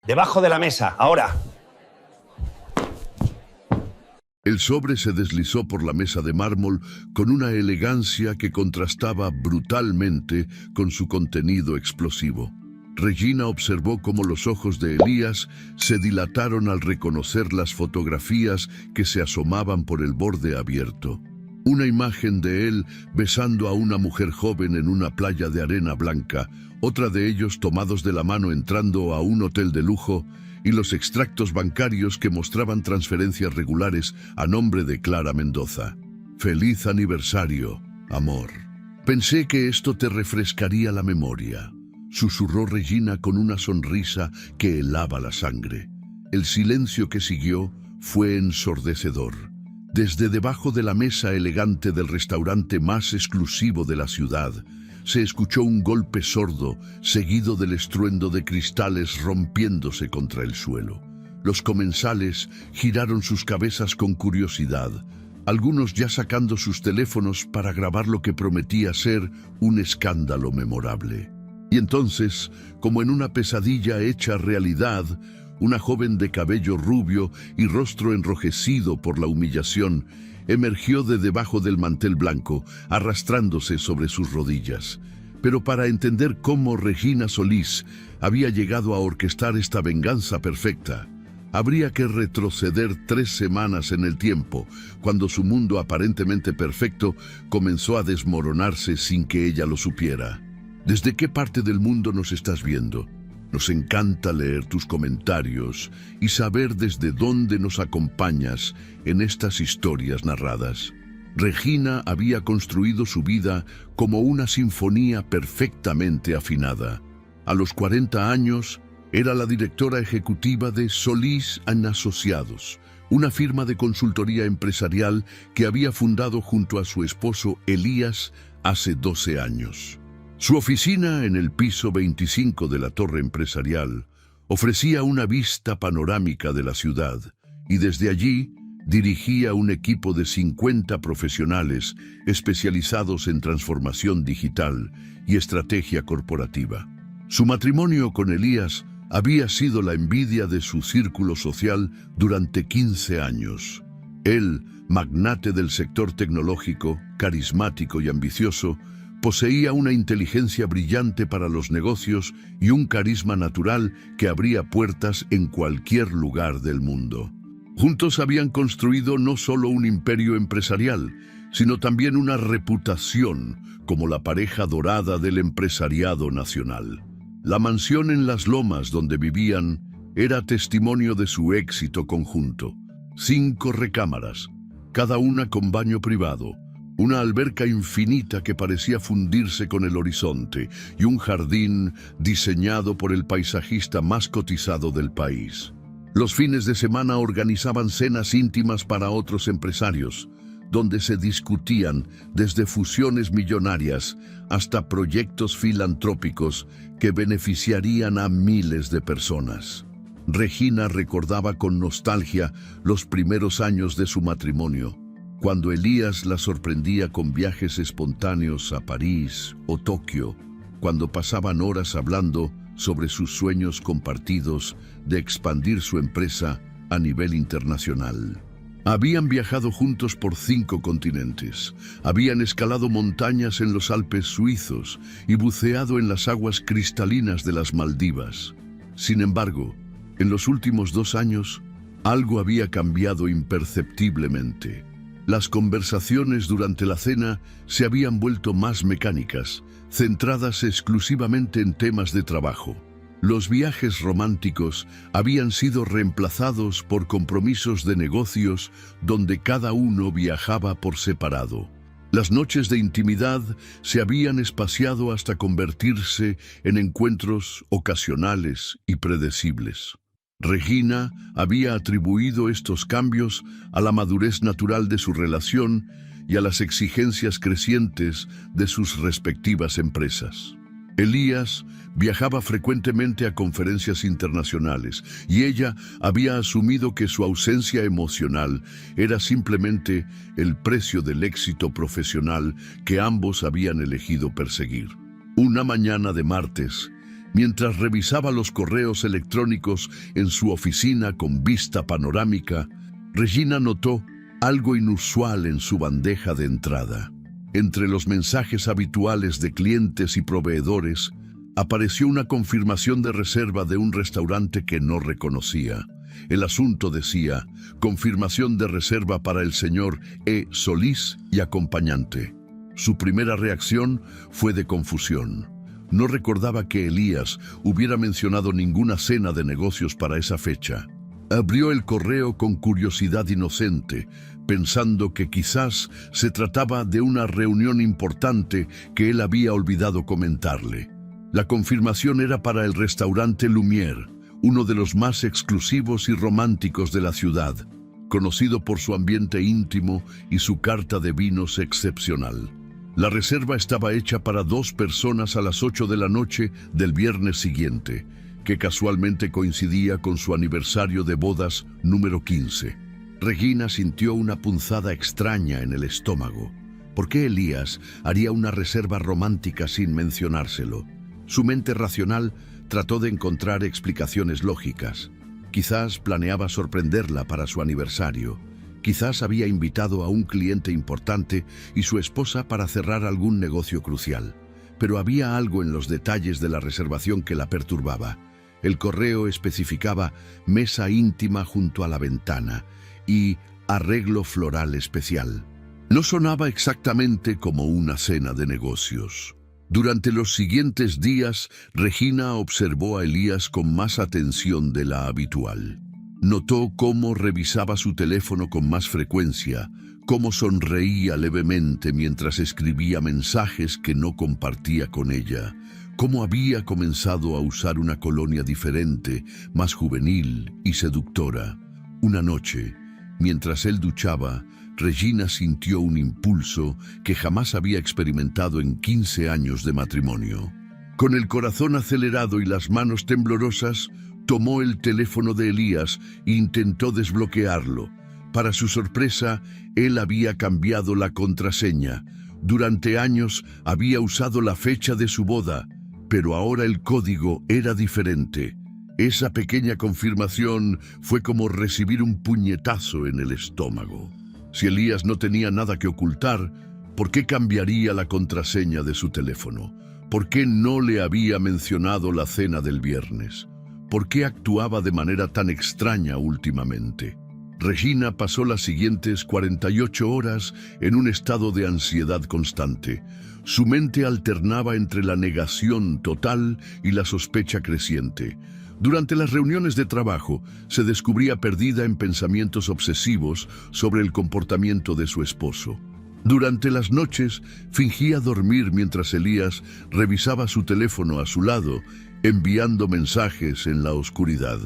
Debajo de la mesa, ahora. El sobre se deslizó por la mesa de mármol con una elegancia que contrastaba brutalmente con su contenido explosivo. Regina observó cómo los ojos de Elías se dilataron al reconocer las fotografías que se asomaban por el borde abierto. Una imagen de él besando a una mujer joven en una playa de arena blanca, otra de ellos tomados de la mano entrando a un hotel de lujo, y los extractos bancarios que mostraban transferencias regulares a nombre de Clara Mendoza. «Feliz aniversario, amor. Pensé que esto te refrescaría la memoria», susurró Regina con una sonrisa que helaba la sangre. El silencio que siguió fue ensordecedor. Desde debajo de la mesa elegante del restaurante más exclusivo de la ciudad, se escuchó un golpe sordo, seguido del estruendo de cristales rompiéndose contra el suelo. Los comensales giraron sus cabezas con curiosidad, algunos ya sacando sus teléfonos para grabar lo que prometía ser un escándalo memorable. Y entonces, como en una pesadilla hecha realidad, una joven de cabello rubio y rostro enrojecido por la humillación emergió de debajo del mantel blanco, arrastrándose sobre sus rodillas. Pero para entender cómo Regina Solís había llegado a orquestar esta venganza perfecta, habría que retroceder 3 semanas en el tiempo, cuando su mundo aparentemente perfecto comenzó a desmoronarse sin que ella lo supiera. ¿Desde qué parte del mundo nos estás viendo? Nos encanta leer tus comentarios y saber desde dónde nos acompañas en estas historias narradas. Regina había construido su vida como una sinfonía perfectamente afinada. A los 40 años, era la directora ejecutiva de Solís & Asociados, una firma de consultoría empresarial que había fundado junto a su esposo Elías hace 12 años. Su oficina en el piso 25 de la torre empresarial ofrecía una vista panorámica de la ciudad y desde allí dirigía un equipo de 50 profesionales especializados en transformación digital y estrategia corporativa. Su matrimonio con Elías había sido la envidia de su círculo social durante 15 años. Él, magnate del sector tecnológico, carismático y ambicioso, poseía una inteligencia brillante para los negocios y un carisma natural que abría puertas en cualquier lugar del mundo. Juntos habían construido no solo un imperio empresarial, sino también una reputación como la pareja dorada del empresariado nacional. La mansión en Las Lomas donde vivían era testimonio de su éxito conjunto. 5 recámaras, cada una con baño privado, una alberca infinita que parecía fundirse con el horizonte y un jardín diseñado por el paisajista más cotizado del país. Los fines de semana organizaban cenas íntimas para otros empresarios, donde se discutían desde fusiones millonarias hasta proyectos filantrópicos que beneficiarían a miles de personas. Regina recordaba con nostalgia los primeros años de su matrimonio, cuando Elías la sorprendía con viajes espontáneos a París o Tokio, cuando pasaban horas hablando sobre sus sueños compartidos de expandir su empresa a nivel internacional. Habían viajado juntos por 5 continentes, habían escalado montañas en los Alpes suizos y buceado en las aguas cristalinas de las Maldivas. Sin embargo, en los últimos 2 años, algo había cambiado imperceptiblemente. Las conversaciones durante la cena se habían vuelto más mecánicas, centradas exclusivamente en temas de trabajo. Los viajes románticos habían sido reemplazados por compromisos de negocios donde cada uno viajaba por separado. Las noches de intimidad se habían espaciado hasta convertirse en encuentros ocasionales y predecibles. Regina había atribuido estos cambios a la madurez natural de su relación y a las exigencias crecientes de sus respectivas empresas. Elías viajaba frecuentemente a conferencias internacionales y ella había asumido que su ausencia emocional era simplemente el precio del éxito profesional que ambos habían elegido perseguir. Una mañana de martes, Mientras revisaba los correos electrónicos en su oficina con vista panorámica, Regina notó algo inusual en su bandeja de entrada. Entre los mensajes habituales de clientes y proveedores, apareció una confirmación de reserva de un restaurante que no reconocía. El asunto decía, confirmación de reserva para el señor E. Solís y acompañante. Su primera reacción fue de confusión. No recordaba que Elías hubiera mencionado ninguna cena de negocios para esa fecha. Abrió el correo con curiosidad inocente, pensando que quizás se trataba de una reunión importante que él había olvidado comentarle. La confirmación era para el restaurante Lumière, uno de los más exclusivos y románticos de la ciudad, conocido por su ambiente íntimo y su carta de vinos excepcional. La reserva estaba hecha para 2 personas a las 8 de la noche del viernes siguiente, que casualmente coincidía con su aniversario de bodas número 15. Regina sintió una punzada extraña en el estómago. ¿Por qué Elías haría una reserva romántica sin mencionárselo? Su mente racional trató de encontrar explicaciones lógicas. Quizás planeaba sorprenderla para su aniversario. Quizás había invitado a un cliente importante y su esposa para cerrar algún negocio crucial. Pero había algo en los detalles de la reservación que la perturbaba. El correo especificaba mesa íntima junto a la ventana y arreglo floral especial. No sonaba exactamente como una cena de negocios. Durante los siguientes días, Regina observó a Elías con más atención de la habitual. Notó cómo revisaba su teléfono con más frecuencia, cómo sonreía levemente mientras escribía mensajes que no compartía con ella, cómo había comenzado a usar una colonia diferente, más juvenil y seductora. Una noche, mientras él duchaba, Regina sintió un impulso que jamás había experimentado en 15 años de matrimonio. Con el corazón acelerado y las manos temblorosas, tomó el teléfono de Elías e intentó desbloquearlo. Para su sorpresa, él había cambiado la contraseña. Durante años había usado la fecha de su boda, pero ahora el código era diferente. Esa pequeña confirmación fue como recibir un puñetazo en el estómago. Si Elías no tenía nada que ocultar, ¿por qué cambiaría la contraseña de su teléfono? ¿Por qué no le había mencionado la cena del viernes? ¿Por qué actuaba de manera tan extraña últimamente? Regina pasó las siguientes 48 horas en un estado de ansiedad constante. Su mente alternaba entre la negación total y la sospecha creciente. Durante las reuniones de trabajo, se descubría perdida en pensamientos obsesivos sobre el comportamiento de su esposo. Durante las noches, fingía dormir mientras Elías revisaba su teléfono a su lado, enviando mensajes en la oscuridad.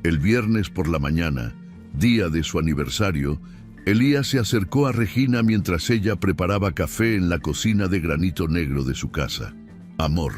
El viernes por la mañana, día de su aniversario, Elías se acercó a Regina mientras ella preparaba café en la cocina de granito negro de su casa. «Amor,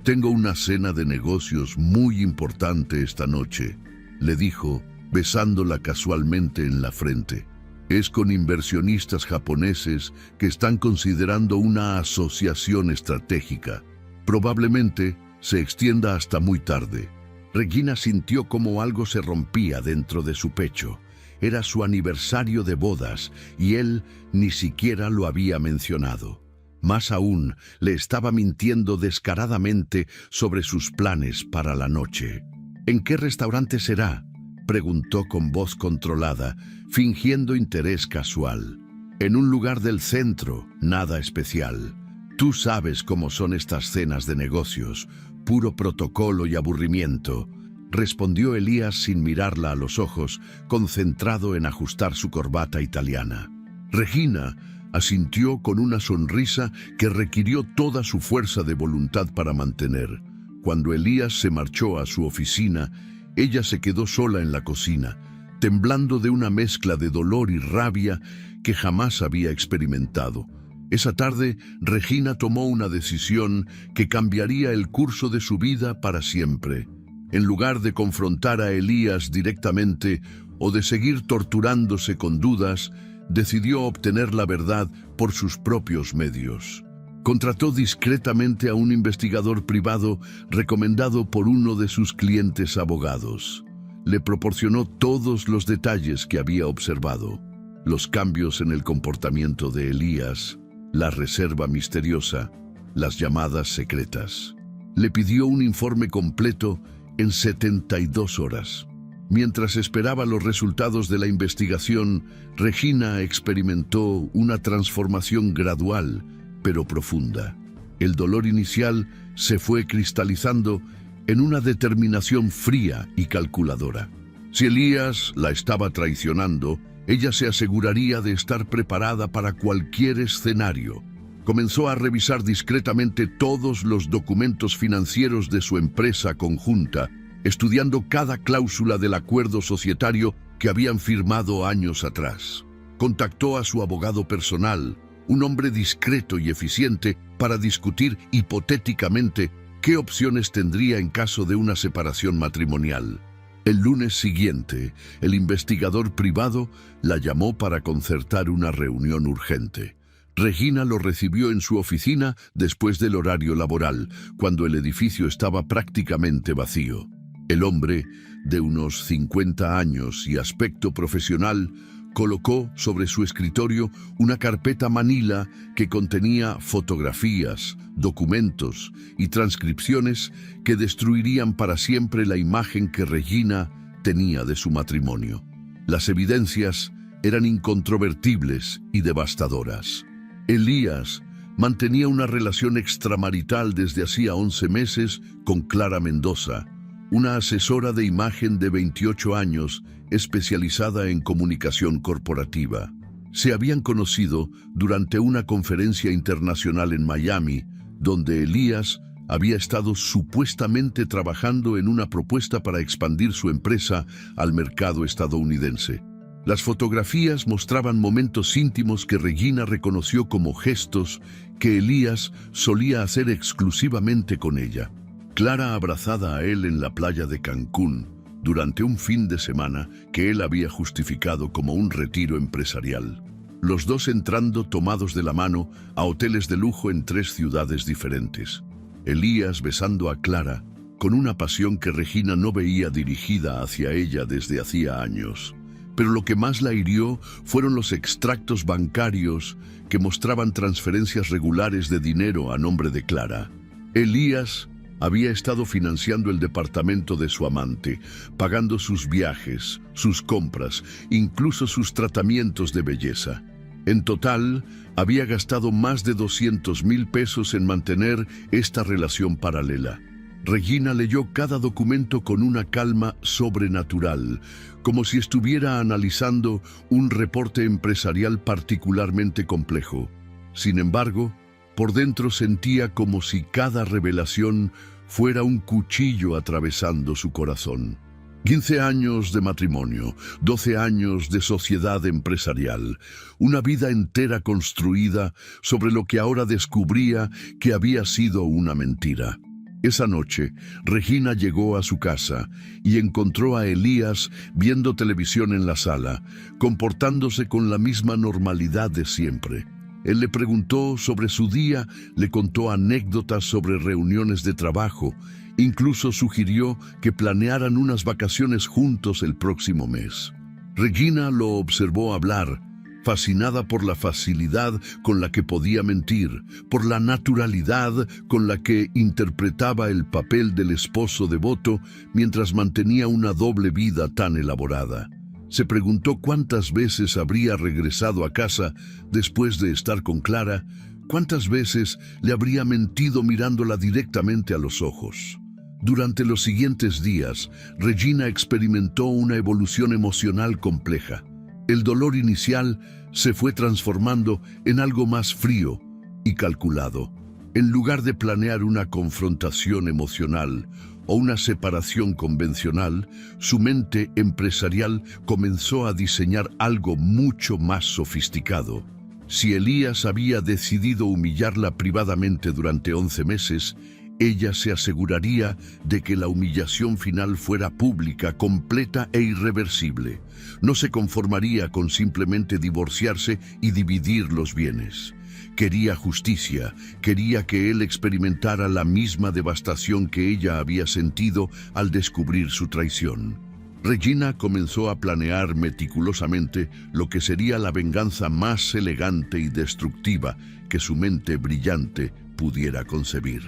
tengo una cena de negocios muy importante esta noche», le dijo, besándola casualmente en la frente. «Es con inversionistas japoneses que están considerando una asociación estratégica. Probablemente se extienda hasta muy tarde». Regina sintió como algo se rompía dentro de su pecho. Era su aniversario de bodas y él ni siquiera lo había mencionado. Más aún, le estaba mintiendo descaradamente sobre sus planes para la noche. «¿En qué restaurante será?», preguntó con voz controlada, fingiendo interés casual. «En un lugar del centro, nada especial. Tú sabes cómo son estas cenas de negocios, puro protocolo y aburrimiento», respondió Elías sin mirarla a los ojos, concentrado en ajustar su corbata italiana. Regina asintió con una sonrisa que requirió toda su fuerza de voluntad para mantener. Cuando Elías se marchó a su oficina, ella se quedó sola en la cocina, temblando de una mezcla de dolor y rabia que jamás había experimentado. Esa tarde, Regina tomó una decisión que cambiaría el curso de su vida para siempre. En lugar de confrontar a Elías directamente o de seguir torturándose con dudas, decidió obtener la verdad por sus propios medios. Contrató discretamente a un investigador privado recomendado por uno de sus clientes abogados. Le proporcionó todos los detalles que había observado: los cambios en el comportamiento de Elías, la reserva misteriosa, las llamadas secretas. Le pidió un informe completo en 72 horas. Mientras esperaba los resultados de la investigación, Regina experimentó una transformación gradual, pero profunda. El dolor inicial se fue cristalizando en una determinación fría y calculadora. Si Elías la estaba traicionando, ella se aseguraría de estar preparada para cualquier escenario. Comenzó a revisar discretamente todos los documentos financieros de su empresa conjunta, estudiando cada cláusula del acuerdo societario que habían firmado años atrás. Contactó a su abogado personal, un hombre discreto y eficiente, para discutir hipotéticamente qué opciones tendría en caso de una separación matrimonial. El lunes siguiente, el investigador privado la llamó para concertar una reunión urgente. Regina lo recibió en su oficina después del horario laboral, cuando el edificio estaba prácticamente vacío. El hombre, de unos 50 años y aspecto profesional, colocó sobre su escritorio una carpeta manila que contenía fotografías, documentos y transcripciones que destruirían para siempre la imagen que Regina tenía de su matrimonio. Las evidencias eran incontrovertibles y devastadoras. Elías mantenía una relación extramarital desde hacía 11 meses con Clara Mendoza, una asesora de imagen de 28 años especializada en comunicación corporativa. Se habían conocido durante una conferencia internacional en Miami, donde Elías había estado supuestamente trabajando en una propuesta para expandir su empresa al mercado estadounidense. Las fotografías mostraban momentos íntimos que Regina reconoció como gestos que Elías solía hacer exclusivamente con ella. Clara abrazada a él en la playa de Cancún, durante un fin de semana que él había justificado como un retiro empresarial. Los dos entrando tomados de la mano a hoteles de lujo en 3 ciudades diferentes. Elías besando a Clara con una pasión que Regina no veía dirigida hacia ella desde hacía años. Pero lo que más la hirió fueron los extractos bancarios que mostraban transferencias regulares de dinero a nombre de Clara. Elías había estado financiando el departamento de su amante, pagando sus viajes, sus compras, incluso sus tratamientos de belleza. En total, había gastado más de 200,000 pesos en mantener esta relación paralela. Regina leyó cada documento con una calma sobrenatural, como si estuviera analizando un reporte empresarial particularmente complejo. Sin embargo, por dentro sentía como si cada revelación fuera un cuchillo atravesando su corazón. 15 años de matrimonio, 12 años de sociedad empresarial, una vida entera construida sobre lo que ahora descubría que había sido una mentira. Esa noche, Regina llegó a su casa y encontró a Elías viendo televisión en la sala, comportándose con la misma normalidad de siempre. Él le preguntó sobre su día, le contó anécdotas sobre reuniones de trabajo, incluso sugirió que planearan unas vacaciones juntos el próximo mes. Regina lo observó hablar, fascinada por la facilidad con la que podía mentir, por la naturalidad con la que interpretaba el papel del esposo devoto mientras mantenía una doble vida tan elaborada. Se preguntó cuántas veces habría regresado a casa después de estar con Clara, cuántas veces le habría mentido mirándola directamente a los ojos. Durante los siguientes días, Regina experimentó una evolución emocional compleja. El dolor inicial se fue transformando en algo más frío y calculado. En lugar de planear una confrontación emocional o una separación convencional, su mente empresarial comenzó a diseñar algo mucho más sofisticado. Si Elías había decidido humillarla privadamente durante 11 meses, ella se aseguraría de que la humillación final fuera pública, completa e irreversible. No se conformaría con simplemente divorciarse y dividir los bienes. Quería justicia, quería que él experimentara la misma devastación que ella había sentido al descubrir su traición. Regina comenzó a planear meticulosamente lo que sería la venganza más elegante y destructiva que su mente brillante pudiera concebir.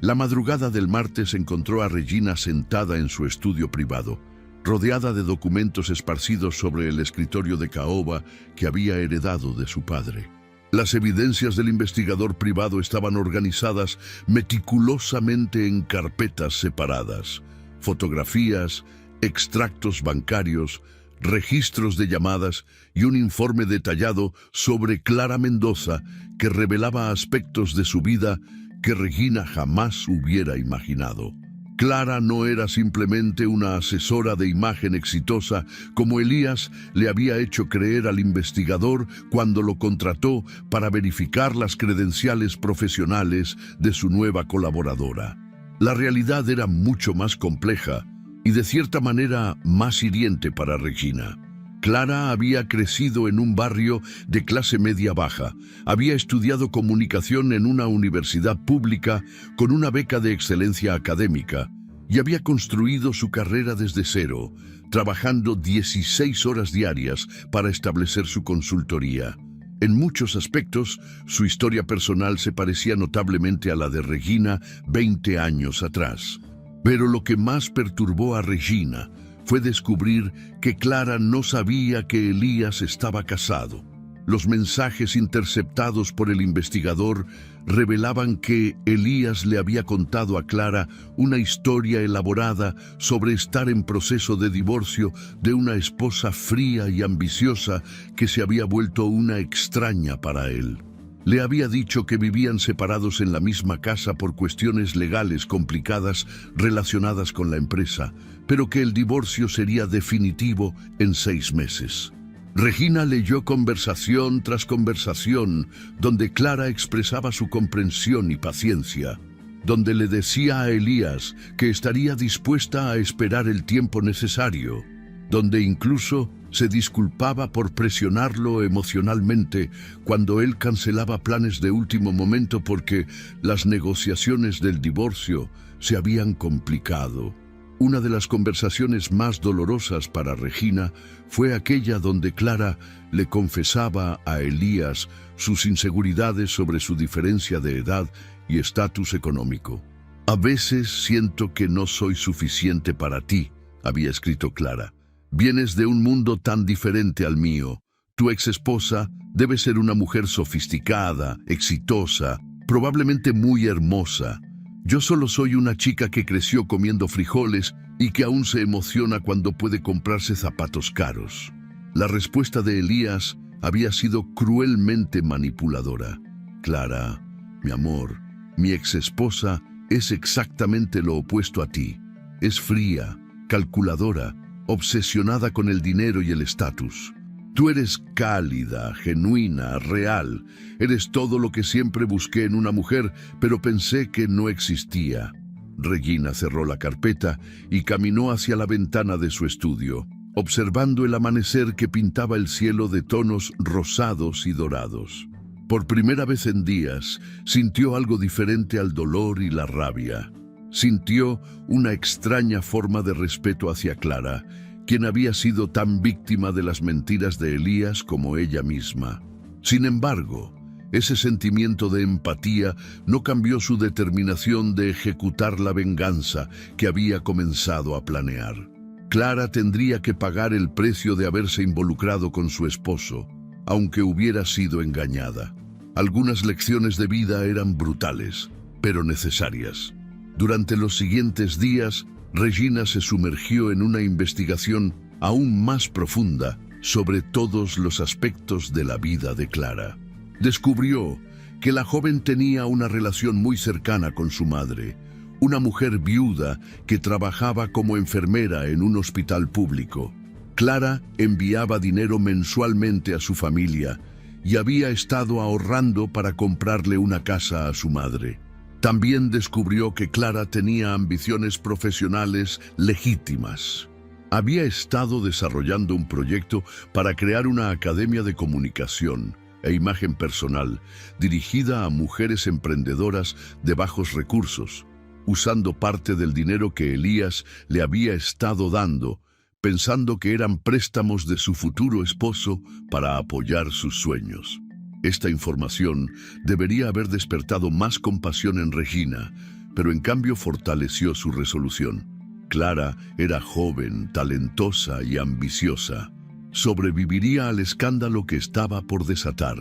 La madrugada del martes encontró a Regina sentada en su estudio privado, rodeada de documentos esparcidos sobre el escritorio de caoba que había heredado de su padre. Las evidencias del investigador privado estaban organizadas meticulosamente en carpetas separadas: fotografías, extractos bancarios, registros de llamadas y un informe detallado sobre Clara Mendoza que revelaba aspectos de su vida que Regina jamás hubiera imaginado. Clara no era simplemente una asesora de imagen exitosa como Elías le había hecho creer al investigador cuando lo contrató para verificar las credenciales profesionales de su nueva colaboradora. La realidad era mucho más compleja y de cierta manera más hiriente para Regina. Clara había crecido en un barrio de clase media baja, había estudiado comunicación en una universidad pública con una beca de excelencia académica y había construido su carrera desde cero, trabajando 16 horas diarias para establecer su consultoría. En muchos aspectos, su historia personal se parecía notablemente a la de Regina 20 años atrás. Pero lo que más perturbó a Regina fue descubrir que Clara no sabía que Elías estaba casado. Los mensajes interceptados por el investigador revelaban que Elías le había contado a Clara una historia elaborada sobre estar en proceso de divorcio de una esposa fría y ambiciosa que se había vuelto una extraña para él. Le había dicho que vivían separados en la misma casa por cuestiones legales complicadas relacionadas con la empresa, pero que el divorcio sería definitivo en 6 meses. Regina leyó conversación tras conversación donde Clara expresaba su comprensión y paciencia, donde le decía a Elías que estaría dispuesta a esperar el tiempo necesario, donde incluso se disculpaba por presionarlo emocionalmente cuando él cancelaba planes de último momento porque las negociaciones del divorcio se habían complicado. Una de las conversaciones más dolorosas para Regina fue aquella donde Clara le confesaba a Elías sus inseguridades sobre su diferencia de edad y estatus económico. «A veces siento que no soy suficiente para ti», había escrito Clara. «Vienes de un mundo tan diferente al mío. Tu exesposa debe ser una mujer sofisticada, exitosa, probablemente muy hermosa. Yo solo soy una chica que creció comiendo frijoles y que aún se emociona cuando puede comprarse zapatos caros». La respuesta de Elías había sido cruelmente manipuladora. «Clara, mi amor, mi exesposa es exactamente lo opuesto a ti. Es fría, calculadora, obsesionada con el dinero y el estatus. Tú eres cálida, genuina, real. Eres todo lo que siempre busqué en una mujer, pero pensé que no existía». Regina cerró la carpeta y caminó hacia la ventana de su estudio, observando el amanecer que pintaba el cielo de tonos rosados y dorados. Por primera vez en días, sintió algo diferente al dolor y la rabia. Sintió una extraña forma de respeto hacia Clara, quien había sido tan víctima de las mentiras de Elías como ella misma. Sin embargo, ese sentimiento de empatía no cambió su determinación de ejecutar la venganza que había comenzado a planear. Clara tendría que pagar el precio de haberse involucrado con su esposo, aunque hubiera sido engañada. Algunas lecciones de vida eran brutales, pero necesarias. Durante los siguientes días, Regina se sumergió en una investigación aún más profunda sobre todos los aspectos de la vida de Clara. Descubrió que la joven tenía una relación muy cercana con su madre, una mujer viuda que trabajaba como enfermera en un hospital público. Clara enviaba dinero mensualmente a su familia y había estado ahorrando para comprarle una casa a su madre. También descubrió que Clara tenía ambiciones profesionales legítimas. Había estado desarrollando un proyecto para crear una academia de comunicación, e imagen personal, dirigida a mujeres emprendedoras de bajos recursos, usando parte del dinero que Elías le había estado dando, pensando que eran préstamos de su futuro esposo para apoyar sus sueños. Esta información debería haber despertado más compasión en Regina, pero en cambio fortaleció su resolución. Clara era joven, talentosa y ambiciosa. Sobreviviría al escándalo que estaba por desatar.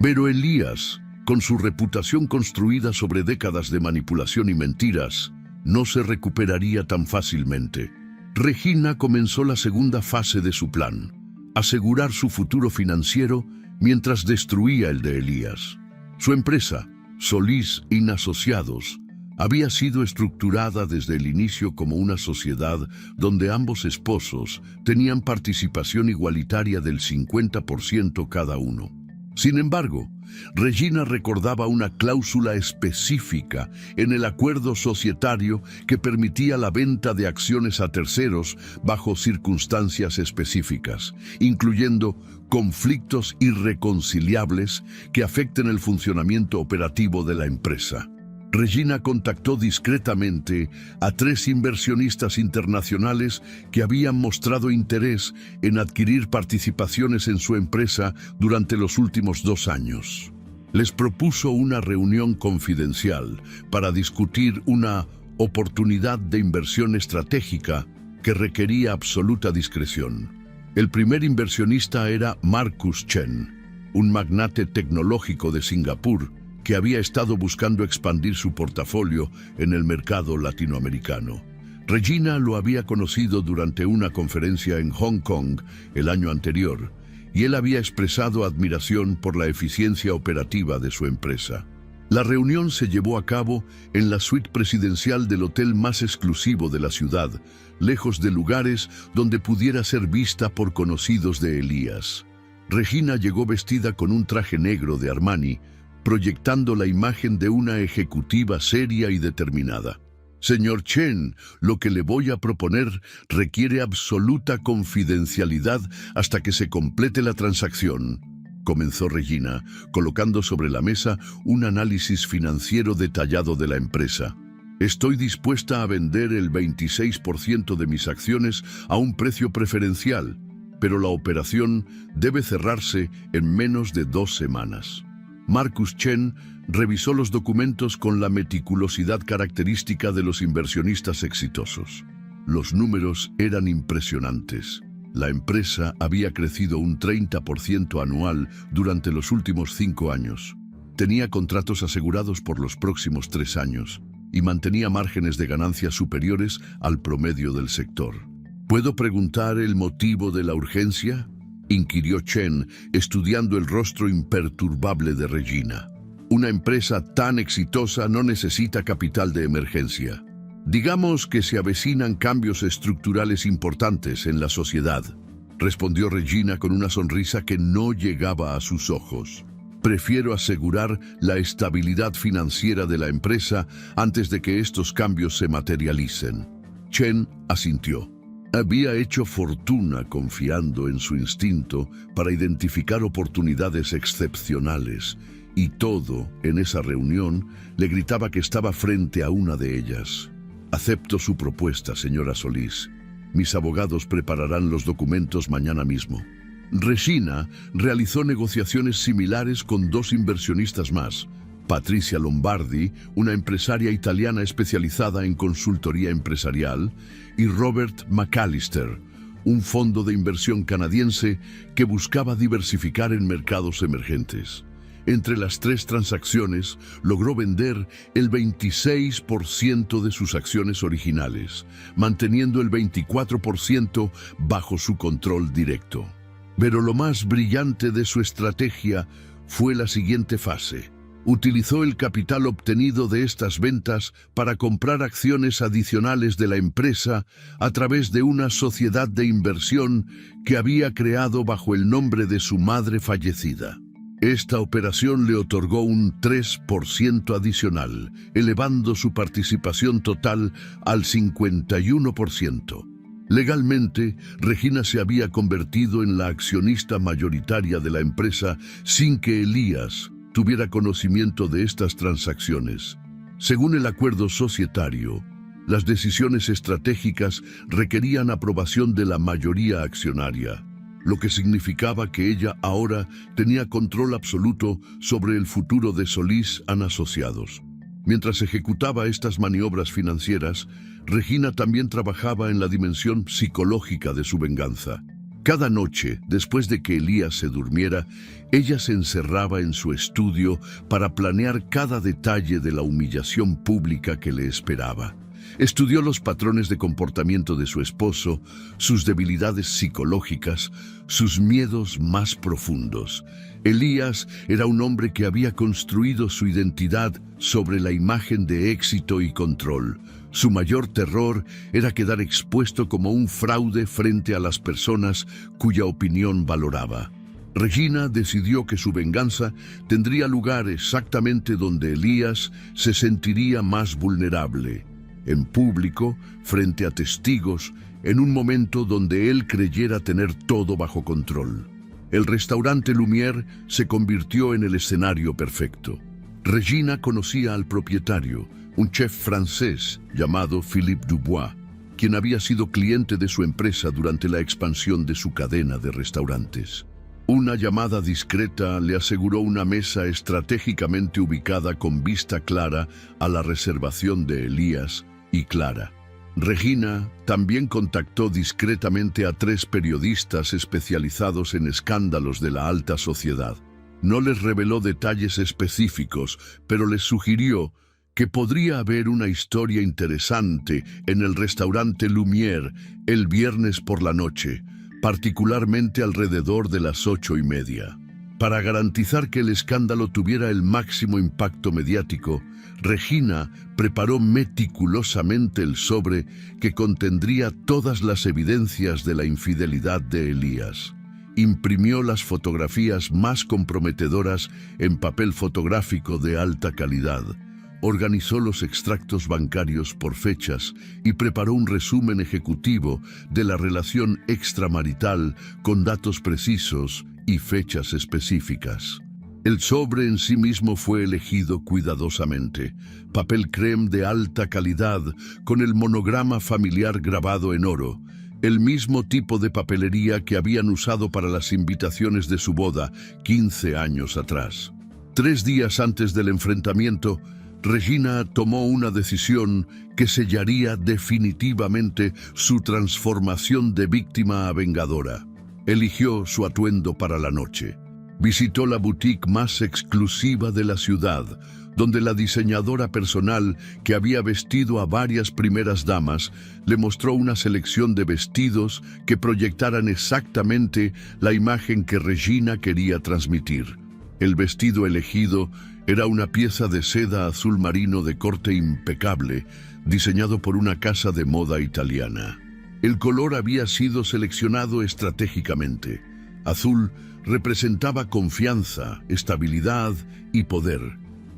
Pero Elías, con su reputación construida sobre décadas de manipulación y mentiras, no se recuperaría tan fácilmente. Regina comenzó la segunda fase de su plan: asegurar su futuro financiero mientras destruía el de Elías. Su empresa, Solís Asociados, había sido estructurada desde el inicio como una sociedad donde ambos esposos tenían participación igualitaria del 50% cada uno. Sin embargo, Regina recordaba una cláusula específica en el acuerdo societario que permitía la venta de acciones a terceros bajo circunstancias específicas, incluyendo conflictos irreconciliables que afecten el funcionamiento operativo de la empresa. Regina contactó discretamente a 3 inversionistas internacionales que habían mostrado interés en adquirir participaciones en su empresa durante los últimos 2 años. Les propuso una reunión confidencial para discutir una oportunidad de inversión estratégica que requería absoluta discreción. El primer inversionista era Marcus Chen, un magnate tecnológico de Singapur, que había estado buscando expandir su portafolio en el mercado latinoamericano. Regina lo había conocido durante una conferencia en Hong Kong el año anterior, y él había expresado admiración por la eficiencia operativa de su empresa. La reunión se llevó a cabo en la suite presidencial del hotel más exclusivo de la ciudad, lejos de lugares donde pudiera ser vista por conocidos de Elías. Regina llegó vestida con un traje negro de Armani, proyectando la imagen de una ejecutiva seria y determinada. Señor Chen, lo que le voy a proponer requiere absoluta confidencialidad hasta que se complete la transacción, comenzó Regina, colocando sobre la mesa un análisis financiero detallado de la empresa. Estoy dispuesta a vender el 26% de mis acciones a un precio preferencial, pero la operación debe cerrarse en menos de 2 semanas. Marcus Chen revisó los documentos con la meticulosidad característica de los inversionistas exitosos. Los números eran impresionantes. La empresa había crecido un 30% anual durante los últimos 5 años. Tenía contratos asegurados por los próximos 3 años y mantenía márgenes de ganancia superiores al promedio del sector. ¿Puedo preguntar el motivo de la urgencia?, inquirió Chen, estudiando el rostro imperturbable de Regina. Una empresa tan exitosa no necesita capital de emergencia. Digamos que se avecinan cambios estructurales importantes en la sociedad, respondió Regina con una sonrisa que no llegaba a sus ojos. Prefiero asegurar la estabilidad financiera de la empresa antes de que estos cambios se materialicen. Chen asintió. Había hecho fortuna confiando en su instinto para identificar oportunidades excepcionales, y todo, en esa reunión, le gritaba que estaba frente a una de ellas. Acepto su propuesta, señora Solís. Mis abogados prepararán los documentos mañana mismo. Regina realizó negociaciones similares con 2 inversionistas más: Patricia Lombardi, una empresaria italiana especializada en consultoría empresarial, y Robert McAllister, un fondo de inversión canadiense que buscaba diversificar en mercados emergentes. Entre las 3 transacciones, logró vender el 26% de sus acciones originales, manteniendo el 24% bajo su control directo. Pero lo más brillante de su estrategia fue la siguiente fase. Utilizó el capital obtenido de estas ventas para comprar acciones adicionales de la empresa a través de una sociedad de inversión que había creado bajo el nombre de su madre fallecida. Esta operación le otorgó un 3% adicional, elevando su participación total al 51%. Legalmente, Regina se había convertido en la accionista mayoritaria de la empresa sin que Elías tuviera conocimiento de estas transacciones. Según el acuerdo societario, las decisiones estratégicas requerían aprobación de la mayoría accionaria, lo que significaba que ella ahora tenía control absoluto sobre el futuro de Solís and Asociados. Mientras ejecutaba estas maniobras financieras, Regina también trabajaba en la dimensión psicológica de su venganza. Cada noche, después de que Elías se durmiera, ella se encerraba en su estudio para planear cada detalle de la humillación pública que le esperaba. Estudió los patrones de comportamiento de su esposo, sus debilidades psicológicas, sus miedos más profundos. Elías era un hombre que había construido su identidad sobre la imagen de éxito y control. Su mayor terror era quedar expuesto como un fraude frente a las personas cuya opinión valoraba. Regina decidió que su venganza tendría lugar exactamente donde Elías se sentiría más vulnerable, en público, frente a testigos, en un momento donde él creyera tener todo bajo control. El restaurante Lumière se convirtió en el escenario perfecto. Regina conocía al propietario, un chef francés llamado Philippe Dubois, quien había sido cliente de su empresa durante la expansión de su cadena de restaurantes. Una llamada discreta le aseguró una mesa estratégicamente ubicada con vista clara a la reservación de Elías y Clara. Regina también contactó discretamente a 3 periodistas especializados en escándalos de la alta sociedad. No les reveló detalles específicos, pero les sugirió que podría haber una historia interesante en el restaurante Lumière el viernes por la noche, particularmente alrededor de las 8:30. Para garantizar que el escándalo tuviera el máximo impacto mediático, Regina preparó meticulosamente el sobre que contendría todas las evidencias de la infidelidad de Elías. Imprimió las fotografías más comprometedoras en papel fotográfico de alta calidad. Organizó los extractos bancarios por fechas y preparó un resumen ejecutivo de la relación extramarital con datos precisos y fechas específicas. El sobre en sí mismo fue elegido cuidadosamente, papel crème de alta calidad con el monograma familiar grabado en oro, el mismo tipo de papelería que habían usado para las invitaciones de su boda 15 años atrás. 3 días antes del enfrentamiento, Regina tomó una decisión que sellaría definitivamente su transformación de víctima a vengadora. Eligió su atuendo para la noche. Visitó la boutique más exclusiva de la ciudad, donde la diseñadora personal que había vestido a varias primeras damas le mostró una selección de vestidos que proyectaran exactamente la imagen que Regina quería transmitir. El vestido elegido era una pieza de seda azul marino de corte impecable, diseñado por una casa de moda italiana. El color había sido seleccionado estratégicamente. Azul representaba confianza, estabilidad y poder,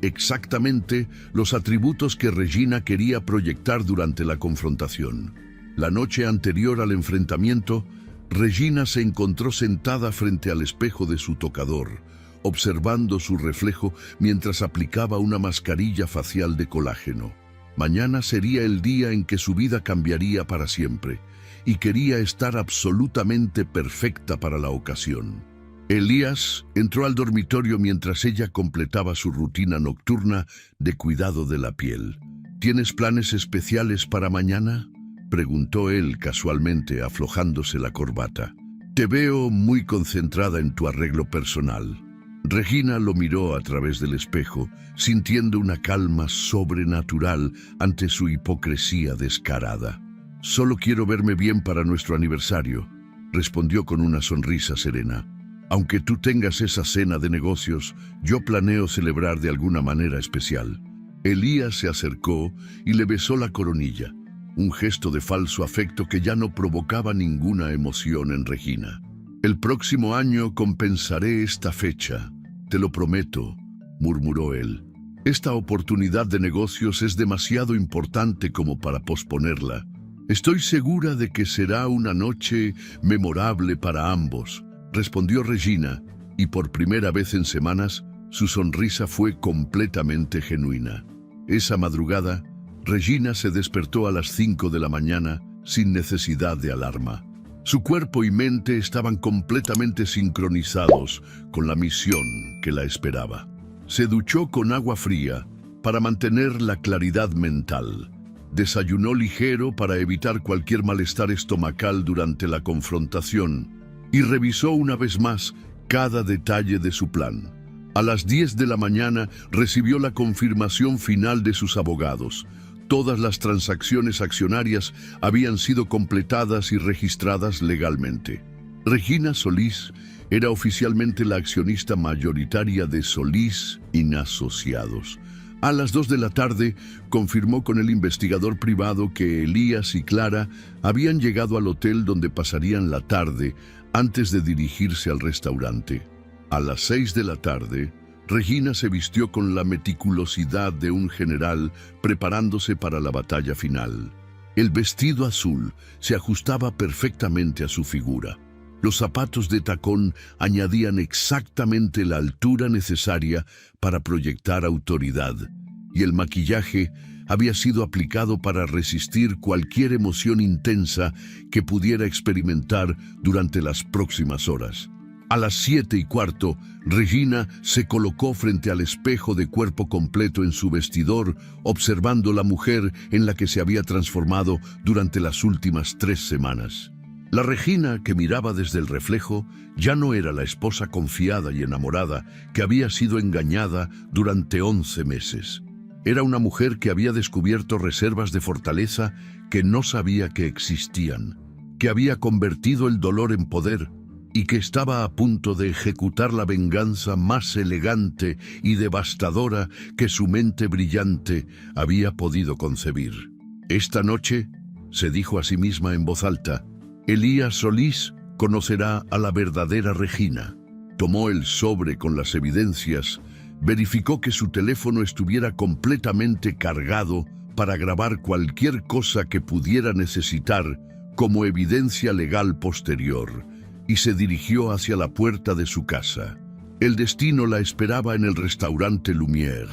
exactamente los atributos que Regina quería proyectar durante la confrontación. La noche anterior al enfrentamiento, Regina se encontró sentada frente al espejo de su tocador, observando su reflejo mientras aplicaba una mascarilla facial de colágeno. Mañana sería el día en que su vida cambiaría para siempre, y quería estar absolutamente perfecta para la ocasión. Elías entró al dormitorio mientras ella completaba su rutina nocturna de cuidado de la piel. ¿Tienes planes especiales para mañana?, preguntó él casualmente, aflojándose la corbata. Te veo muy concentrada en tu arreglo personal. Regina lo miró a través del espejo, sintiendo una calma sobrenatural ante su hipocresía descarada. Solo quiero verme bien para nuestro aniversario, respondió con una sonrisa serena. Aunque tú tengas esa cena de negocios, yo planeo celebrar de alguna manera especial. Elías se acercó y le besó la coronilla, un gesto de falso afecto que ya no provocaba ninguna emoción en Regina. El próximo año compensaré esta fecha, te lo prometo, murmuró él. Esta oportunidad de negocios es demasiado importante como para posponerla. Estoy segura de que será una noche memorable para ambos, respondió Regina, y por primera vez en semanas, su sonrisa fue completamente genuina. Esa madrugada, Regina se despertó a las 5 de la mañana sin necesidad de alarma. Su cuerpo y mente estaban completamente sincronizados con la misión que la esperaba. Se duchó con agua fría para mantener la claridad mental. Desayunó ligero para evitar cualquier malestar estomacal durante la confrontación y revisó una vez más cada detalle de su plan. A las 10 de la mañana recibió la confirmación final de sus abogados. Todas las transacciones accionarias habían sido completadas y registradas legalmente. Regina Solís era oficialmente la accionista mayoritaria de Solís y Asociados. A las 2 de la tarde, confirmó con el investigador privado que Elías y Clara habían llegado al hotel donde pasarían la tarde antes de dirigirse al restaurante. A las 6 de la tarde, Regina se vistió con la meticulosidad de un general preparándose para la batalla final. El vestido azul se ajustaba perfectamente a su figura. Los zapatos de tacón añadían exactamente la altura necesaria para proyectar autoridad, y el maquillaje había sido aplicado para resistir cualquier emoción intensa que pudiera experimentar durante las próximas horas. A las 7:15, Regina se colocó frente al espejo de cuerpo completo en su vestidor, observando la mujer en la que se había transformado durante las últimas 3 semanas. La Regina que miraba desde el reflejo ya no era la esposa confiada y enamorada que había sido engañada durante 11 meses. Era una mujer que había descubierto reservas de fortaleza que no sabía que existían, que había convertido el dolor en poder y que estaba a punto de ejecutar la venganza más elegante y devastadora que su mente brillante había podido concebir. Esta noche, se dijo a sí misma en voz alta, Elías Solís conocerá a la verdadera Regina. Tomó el sobre con las evidencias, verificó que su teléfono estuviera completamente cargado para grabar cualquier cosa que pudiera necesitar como evidencia legal posterior, y se dirigió hacia la puerta de su casa. El destino la esperaba en el restaurante Lumière,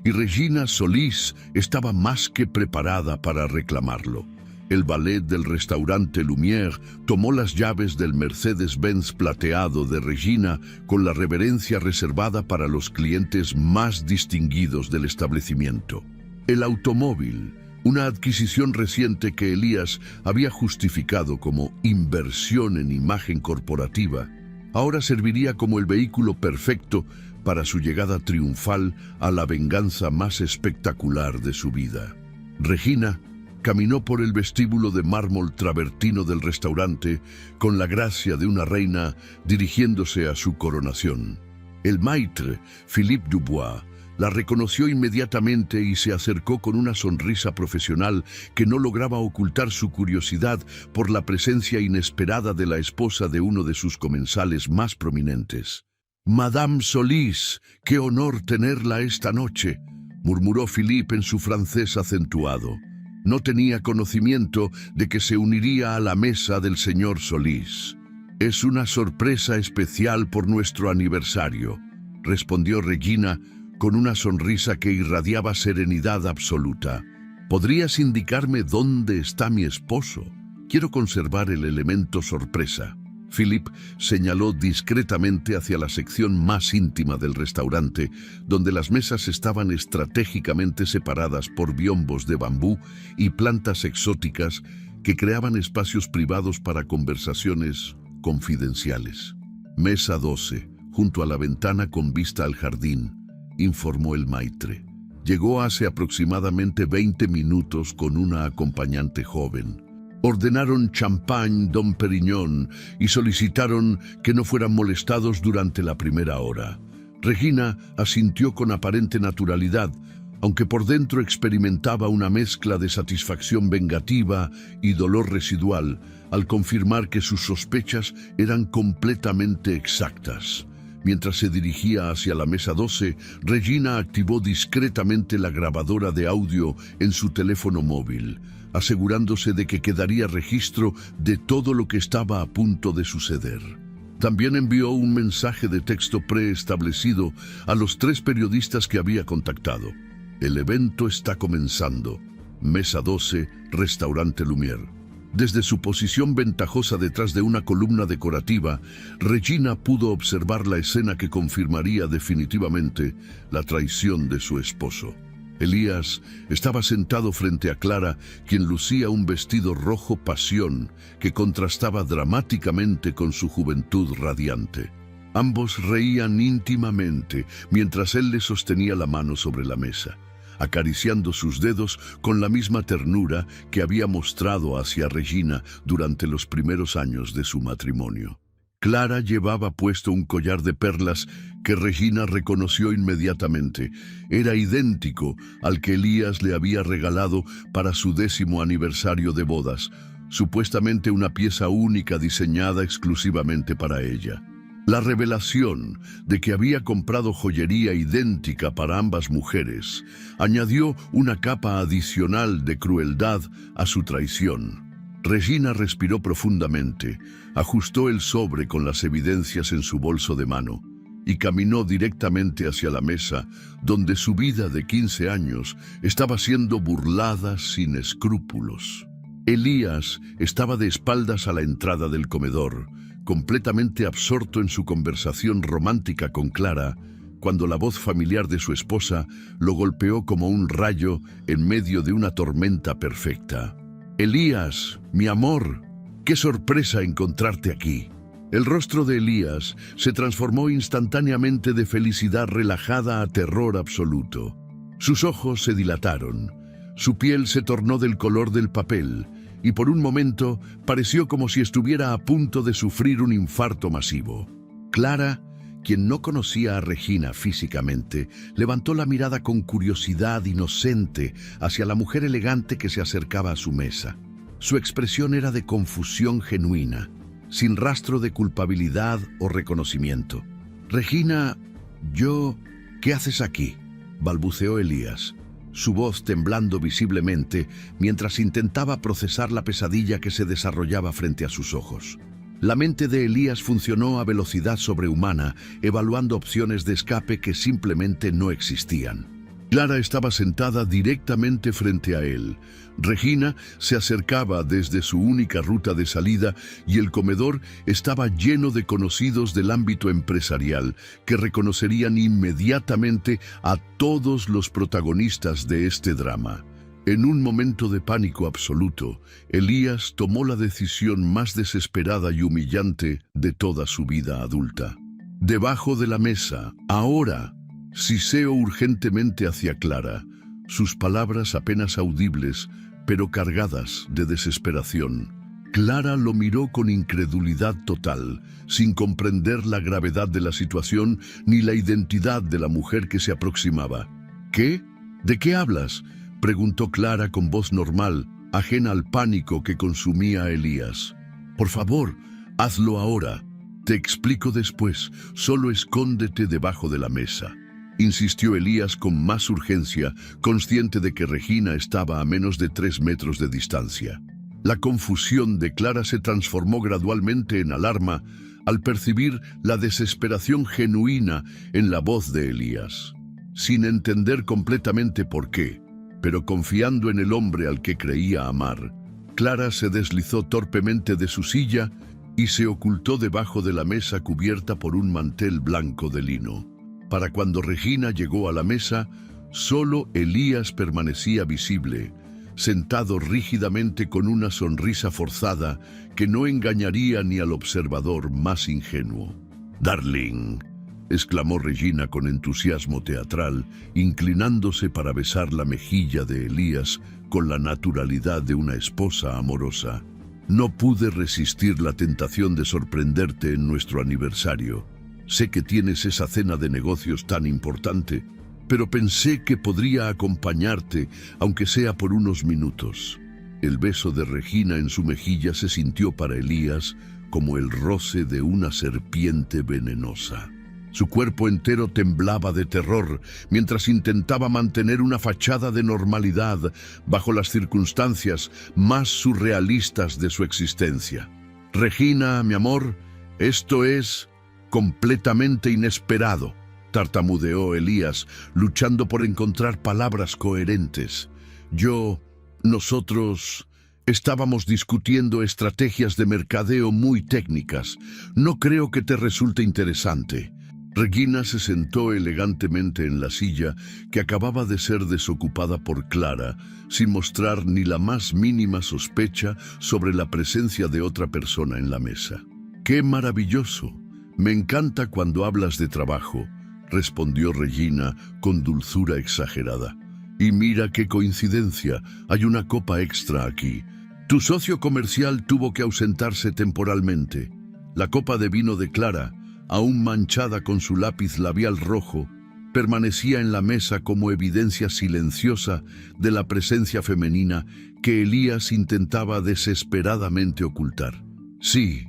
y Regina Solís estaba más que preparada para reclamarlo. El valet del restaurante Lumière tomó las llaves del Mercedes-Benz plateado de Regina con la reverencia reservada para los clientes más distinguidos del establecimiento. El automóvil, una adquisición reciente que Elías había justificado como inversión en imagen corporativa, ahora serviría como el vehículo perfecto para su llegada triunfal a la venganza más espectacular de su vida. Regina caminó por el vestíbulo de mármol travertino del restaurante con la gracia de una reina dirigiéndose a su coronación. El maître, Philippe Dubois, la reconoció inmediatamente y se acercó con una sonrisa profesional que no lograba ocultar su curiosidad por la presencia inesperada de la esposa de uno de sus comensales más prominentes. «Madame Solís, qué honor tenerla esta noche», murmuró Philippe en su francés acentuado. No tenía conocimiento de que se uniría a la mesa del señor Solís. «Es una sorpresa especial por nuestro aniversario», respondió Regina con una sonrisa que irradiaba serenidad absoluta. «¿Podrías indicarme dónde está mi esposo? Quiero conservar el elemento sorpresa». Philippe señaló discretamente hacia la sección más íntima del restaurante, donde las mesas estaban estratégicamente separadas por biombos de bambú y plantas exóticas que creaban espacios privados para conversaciones confidenciales. «Mesa 12, junto a la ventana con vista al jardín», informó el maître. Llegó hace aproximadamente 20 minutos con una acompañante joven. Ordenaron champán Dom Perignon y solicitaron que no fueran molestados durante la primera hora. Regina asintió con aparente naturalidad, aunque por dentro experimentaba una mezcla de satisfacción vengativa y dolor residual al confirmar que sus sospechas eran completamente exactas. Mientras se dirigía hacia la mesa 12, Regina activó discretamente la grabadora de audio en su teléfono móvil. asegurándose de que quedaría registro de todo lo que estaba a punto de suceder. También envió un mensaje de texto preestablecido a los 3 periodistas que había contactado. El evento está comenzando. Mesa 12, Restaurante Lumière. Desde su posición ventajosa detrás de una columna decorativa, Regina pudo observar la escena que confirmaría definitivamente la traición de su esposo. Elías estaba sentado frente a Clara, quien lucía un vestido rojo pasión que contrastaba dramáticamente con su juventud radiante. Ambos reían íntimamente mientras él le sostenía la mano sobre la mesa, acariciando sus dedos con la misma ternura que había mostrado hacia Regina durante los primeros años de su matrimonio. Clara llevaba puesto un collar de perlas que Regina reconoció inmediatamente. Era idéntico al que Elías le había regalado para su 10º aniversario de bodas, supuestamente una pieza única diseñada exclusivamente para ella. La revelación de que había comprado joyería idéntica para ambas mujeres añadió una capa adicional de crueldad a su traición. Regina respiró profundamente, ajustó el sobre con las evidencias en su bolso de mano y caminó directamente hacia la mesa donde su vida de 15 años estaba siendo burlada sin escrúpulos. Elías estaba de espaldas a la entrada del comedor, completamente absorto en su conversación romántica con Clara, cuando la voz familiar de su esposa lo golpeó como un rayo en medio de una tormenta perfecta. «Elías, mi amor, qué sorpresa encontrarte aquí». El rostro de Elías se transformó instantáneamente de felicidad relajada a terror absoluto. Sus ojos se dilataron, su piel se tornó del color del papel, y por un momento pareció como si estuviera a punto de sufrir un infarto masivo. Clara, quien no conocía a Regina físicamente, levantó la mirada con curiosidad inocente hacia la mujer elegante que se acercaba a su mesa. Su expresión era de confusión genuina, sin rastro de culpabilidad o reconocimiento. «Regina, ¿qué haces aquí?», balbuceó Elías, su voz temblando visiblemente mientras intentaba procesar la pesadilla que se desarrollaba frente a sus ojos. La mente de Elías funcionó a velocidad sobrehumana, evaluando opciones de escape que simplemente no existían. Clara estaba sentada directamente frente a él. Regina se acercaba desde su única ruta de salida y el comedor estaba lleno de conocidos del ámbito empresarial que reconocerían inmediatamente a todos los protagonistas de este drama. En un momento de pánico absoluto, Elías tomó la decisión más desesperada y humillante de toda su vida adulta. Debajo de la mesa, ahora, siseó urgentemente hacia Clara, sus palabras apenas audibles, pero cargadas de desesperación. Clara lo miró con incredulidad total, sin comprender la gravedad de la situación ni la identidad de la mujer que se aproximaba. «¿Qué? ¿De qué hablas?», preguntó Clara con voz normal, ajena al pánico que consumía a Elías. «Por favor, hazlo ahora. Te explico después. Solo escóndete debajo de la mesa», insistió Elías con más urgencia, consciente de que Regina estaba a menos de 3 metros de distancia. La confusión de Clara se transformó gradualmente en alarma al percibir la desesperación genuina en la voz de Elías. Sin entender completamente por qué, pero confiando en el hombre al que creía amar, Clara se deslizó torpemente de su silla y se ocultó debajo de la mesa cubierta por un mantel blanco de lino. Para cuando Regina llegó a la mesa, solo Elías permanecía visible, sentado rígidamente con una sonrisa forzada que no engañaría ni al observador más ingenuo. «Darling», exclamó Regina con entusiasmo teatral, inclinándose para besar la mejilla de Elías con la naturalidad de una esposa amorosa. «No pude resistir la tentación de sorprenderte en nuestro aniversario. Sé que tienes esa cena de negocios tan importante, pero pensé que podría acompañarte, aunque sea por unos minutos». El beso de Regina en su mejilla se sintió para Elías como el roce de una serpiente venenosa. Su cuerpo entero temblaba de terror mientras intentaba mantener una fachada de normalidad bajo las circunstancias más surrealistas de su existencia. «Regina, mi amor, esto es completamente inesperado», tartamudeó Elías, luchando por encontrar palabras coherentes. Nosotros estábamos discutiendo estrategias de mercadeo muy técnicas. No creo que te resulte interesante. Regina se sentó elegantemente en la silla que acababa de ser desocupada por Clara, sin mostrar ni la más mínima sospecha sobre la presencia de otra persona en la mesa. «¡Qué maravilloso! Me encanta cuando hablas de trabajo», respondió Regina con dulzura exagerada. «Y mira qué coincidencia, hay una copa extra aquí. Tu socio comercial tuvo que ausentarse temporalmente. La copa de vino de Clara, aún manchada con su lápiz labial rojo, permanecía en la mesa como evidencia silenciosa de la presencia femenina que Elías intentaba desesperadamente ocultar. «Sí,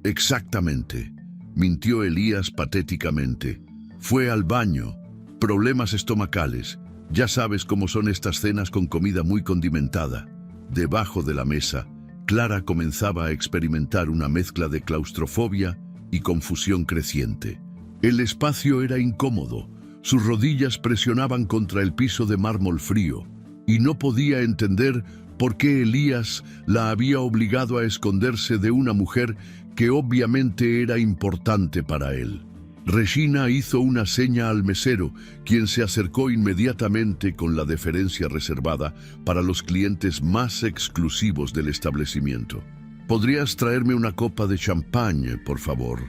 exactamente», mintió Elías patéticamente. «Fue al baño. Problemas estomacales. Ya sabes cómo son estas cenas con comida muy condimentada». Debajo de la mesa, Clara comenzaba a experimentar una mezcla de claustrofobia y confusión creciente. El espacio era incómodo, sus rodillas presionaban contra el piso de mármol frío, y no podía entender por qué Elías la había obligado a esconderse de una mujer que obviamente era importante para él. Regina hizo una seña al mesero, quien se acercó inmediatamente con la deferencia reservada para los clientes más exclusivos del establecimiento. «¿Podrías traerme una copa de champán, por favor?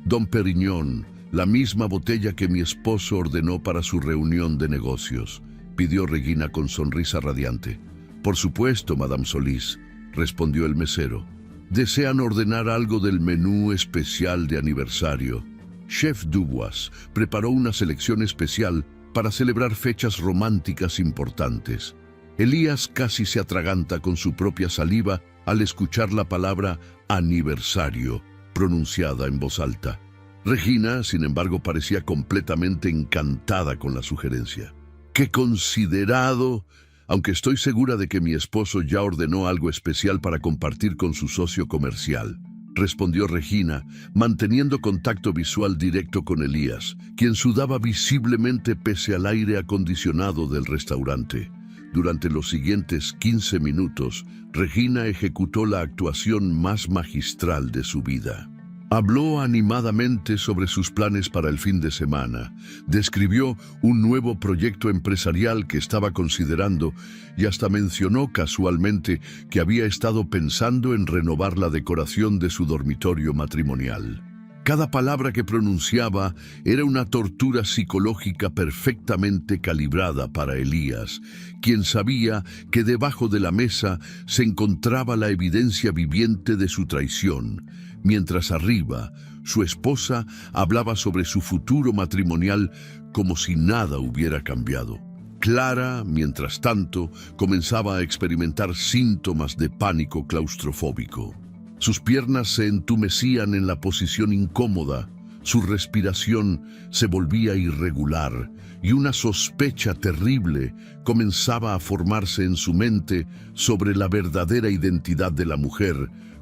Don Periñón, la misma botella que mi esposo ordenó para su reunión de negocios», pidió Regina con sonrisa radiante. «Por supuesto, Madame Solís», respondió el mesero. «¿Desean ordenar algo del menú especial de aniversario?» Chef Dubois preparó una selección especial para celebrar fechas románticas importantes. Elías casi se atraganta con su propia saliva al escuchar la palabra aniversario pronunciada en voz alta. Regina, sin embargo, parecía completamente encantada con la sugerencia. «¡Qué considerado! Aunque estoy segura de que mi esposo ya ordenó algo especial para compartir con su socio comercial», respondió Regina, manteniendo contacto visual directo con Elías, quien sudaba visiblemente pese al aire acondicionado del restaurante. Durante los siguientes 15 minutos, Regina ejecutó la actuación más magistral de su vida. Habló animadamente sobre sus planes para el fin de semana, describió un nuevo proyecto empresarial que estaba considerando y hasta mencionó casualmente que había estado pensando en renovar la decoración de su dormitorio matrimonial. Cada palabra que pronunciaba era una tortura psicológica perfectamente calibrada para Elías, quien sabía que debajo de la mesa se encontraba la evidencia viviente de su traición, mientras arriba su esposa hablaba sobre su futuro matrimonial como si nada hubiera cambiado. Clara, mientras tanto, comenzaba a experimentar síntomas de pánico claustrofóbico. Sus piernas se entumecían en la posición incómoda, su respiración se volvía irregular y una sospecha terrible comenzaba a formarse en su mente sobre la verdadera identidad de la mujer,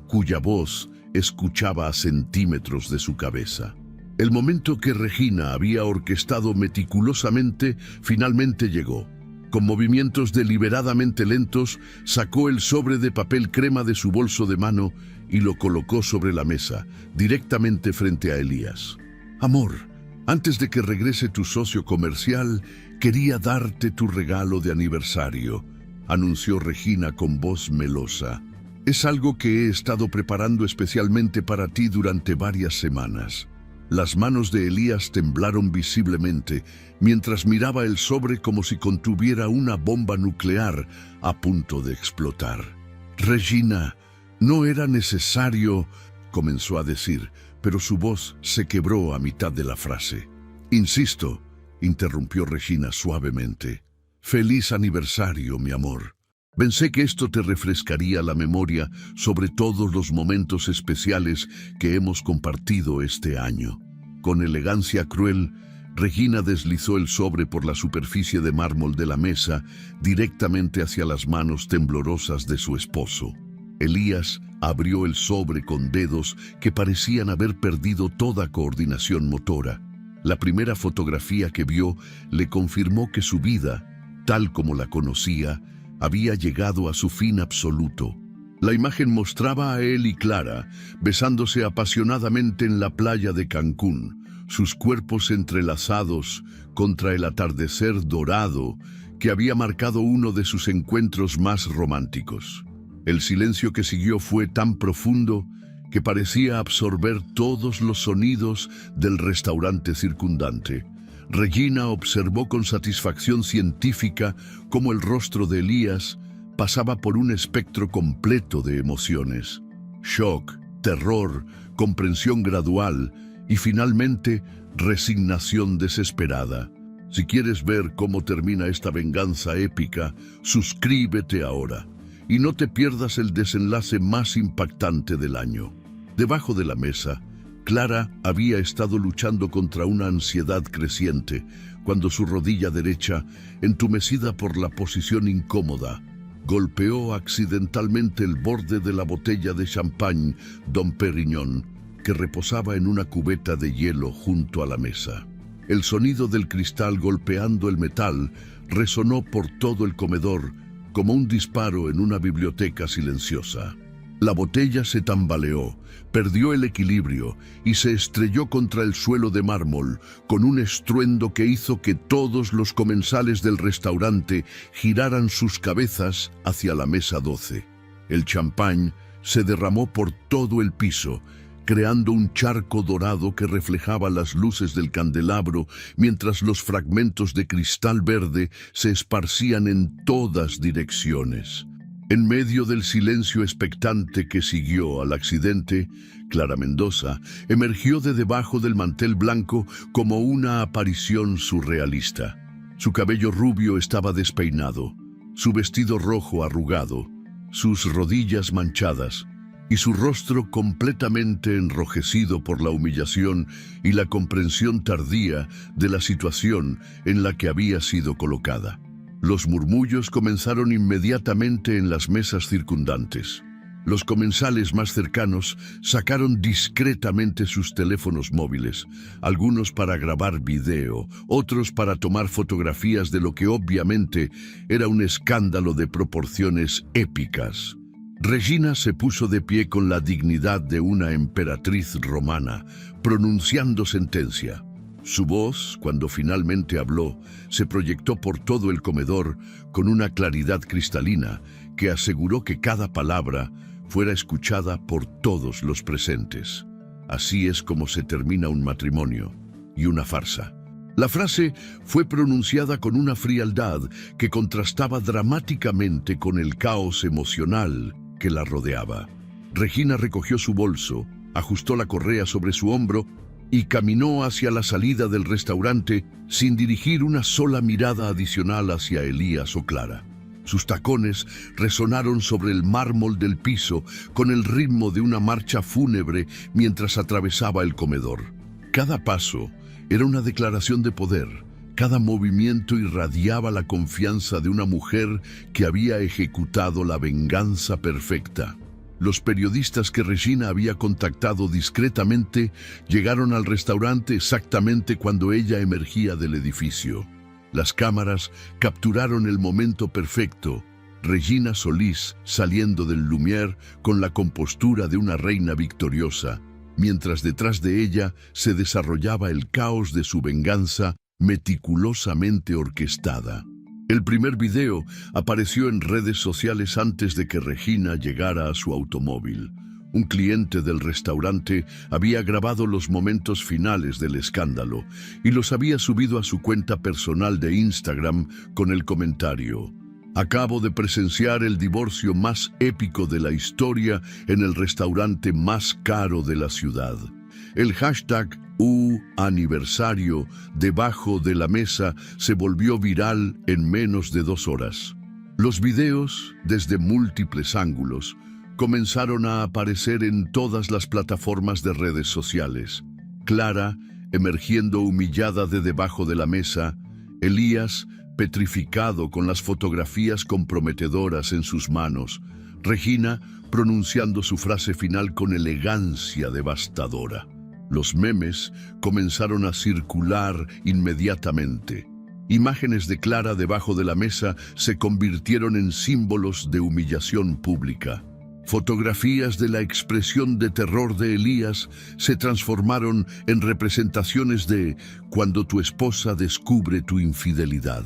cuya voz escuchaba a centímetros de su cabeza. El momento que Regina había orquestado meticulosamente finalmente llegó. Con movimientos deliberadamente lentos, sacó el sobre de papel crema de su bolso de mano y lo colocó sobre la mesa, directamente frente a Elías. «Amor, antes de que regrese tu socio comercial, quería darte tu regalo de aniversario», anunció Regina con voz melosa. «Es algo que he estado preparando especialmente para ti durante varias semanas». Las manos de Elías temblaron visiblemente mientras miraba el sobre como si contuviera una bomba nuclear a punto de explotar. «Regina, no era necesario», comenzó a decir, pero su voz se quebró a mitad de la frase. «Insisto», interrumpió Regina suavemente. «Feliz aniversario, mi amor. Pensé que esto te refrescaría la memoria sobre todos los momentos especiales que hemos compartido este año». Con elegancia cruel, Regina deslizó el sobre por la superficie de mármol de la mesa directamente hacia las manos temblorosas de su esposo. Elías abrió el sobre con dedos que parecían haber perdido toda coordinación motora. La primera fotografía que vio le confirmó que su vida, tal como la conocía, había llegado a su fin absoluto. La imagen mostraba a él y Clara besándose apasionadamente en la playa de Cancún, sus cuerpos entrelazados contra el atardecer dorado que había marcado uno de sus encuentros más románticos. El silencio que siguió fue tan profundo que parecía absorber todos los sonidos del restaurante circundante. Regina observó con satisfacción científica cómo el rostro de Elías pasaba por un espectro completo de emociones: shock, terror, comprensión gradual y finalmente resignación desesperada. Si quieres ver cómo termina esta venganza épica, suscríbete ahora y no te pierdas el desenlace más impactante del año. Debajo de la mesa, Clara había estado luchando contra una ansiedad creciente cuando su rodilla derecha, entumecida por la posición incómoda, golpeó accidentalmente el borde de la botella de champán Dom Pérignon que reposaba en una cubeta de hielo junto a la mesa. El sonido del cristal golpeando el metal resonó por todo el comedor como un disparo en una biblioteca silenciosa. La botella se tambaleó, perdió el equilibrio y se estrelló contra el suelo de mármol con un estruendo que hizo que todos los comensales del restaurante giraran sus cabezas hacia la mesa 12. El champán se derramó por todo el piso, creando un charco dorado que reflejaba las luces del candelabro, mientras los fragmentos de cristal verde se esparcían en todas direcciones. En medio del silencio expectante que siguió al accidente, Clara Mendoza emergió de debajo del mantel blanco como una aparición surrealista. Su cabello rubio estaba despeinado, su vestido rojo arrugado, sus rodillas manchadas y su rostro completamente enrojecido por la humillación y la comprensión tardía de la situación en la que había sido colocada. Los murmullos comenzaron inmediatamente en las mesas circundantes. Los comensales más cercanos sacaron discretamente sus teléfonos móviles, algunos para grabar video, otros para tomar fotografías de lo que obviamente era un escándalo de proporciones épicas. Regina se puso de pie con la dignidad de una emperatriz romana, pronunciando sentencia. Su voz, cuando finalmente habló, se proyectó por todo el comedor con una claridad cristalina que aseguró que cada palabra fuera escuchada por todos los presentes. Así es como se termina un matrimonio y una farsa. La frase fue pronunciada con una frialdad que contrastaba dramáticamente con el caos emocional que la rodeaba. Regina recogió su bolso, ajustó la correa sobre su hombro y caminó hacia la salida del restaurante sin dirigir una sola mirada adicional hacia Elías o Clara. Sus tacones resonaron sobre el mármol del piso con el ritmo de una marcha fúnebre mientras atravesaba el comedor. Cada paso era una declaración de poder. Cada movimiento irradiaba la confianza de una mujer que había ejecutado la venganza perfecta. Los periodistas que Regina había contactado discretamente llegaron al restaurante exactamente cuando ella emergía del edificio. Las cámaras capturaron el momento perfecto. Regina Solís saliendo del Lumière con la compostura de una reina victoriosa, mientras detrás de ella se desarrollaba el caos de su venganza meticulosamente orquestada. El primer video apareció en redes sociales antes de que Regina llegara a su automóvil. Un cliente del restaurante había grabado los momentos finales del escándalo y los había subido a su cuenta personal de Instagram con el comentario: "Acabo de presenciar el divorcio más épico de la historia en el restaurante más caro de la ciudad". El hashtag aniversario debajo de la mesa se volvió viral en menos de 2 horas. Los videos, desde múltiples ángulos, comenzaron a aparecer en todas las plataformas de redes sociales. Clara, emergiendo humillada de debajo de la mesa, Elías, petrificado con las fotografías comprometedoras en sus manos, Regina pronunciando su frase final con elegancia devastadora. Los memes comenzaron a circular inmediatamente. Imágenes de Clara debajo de la mesa se convirtieron en símbolos de humillación pública. Fotografías de la expresión de terror de Elías se transformaron en representaciones de cuando tu esposa descubre tu infidelidad.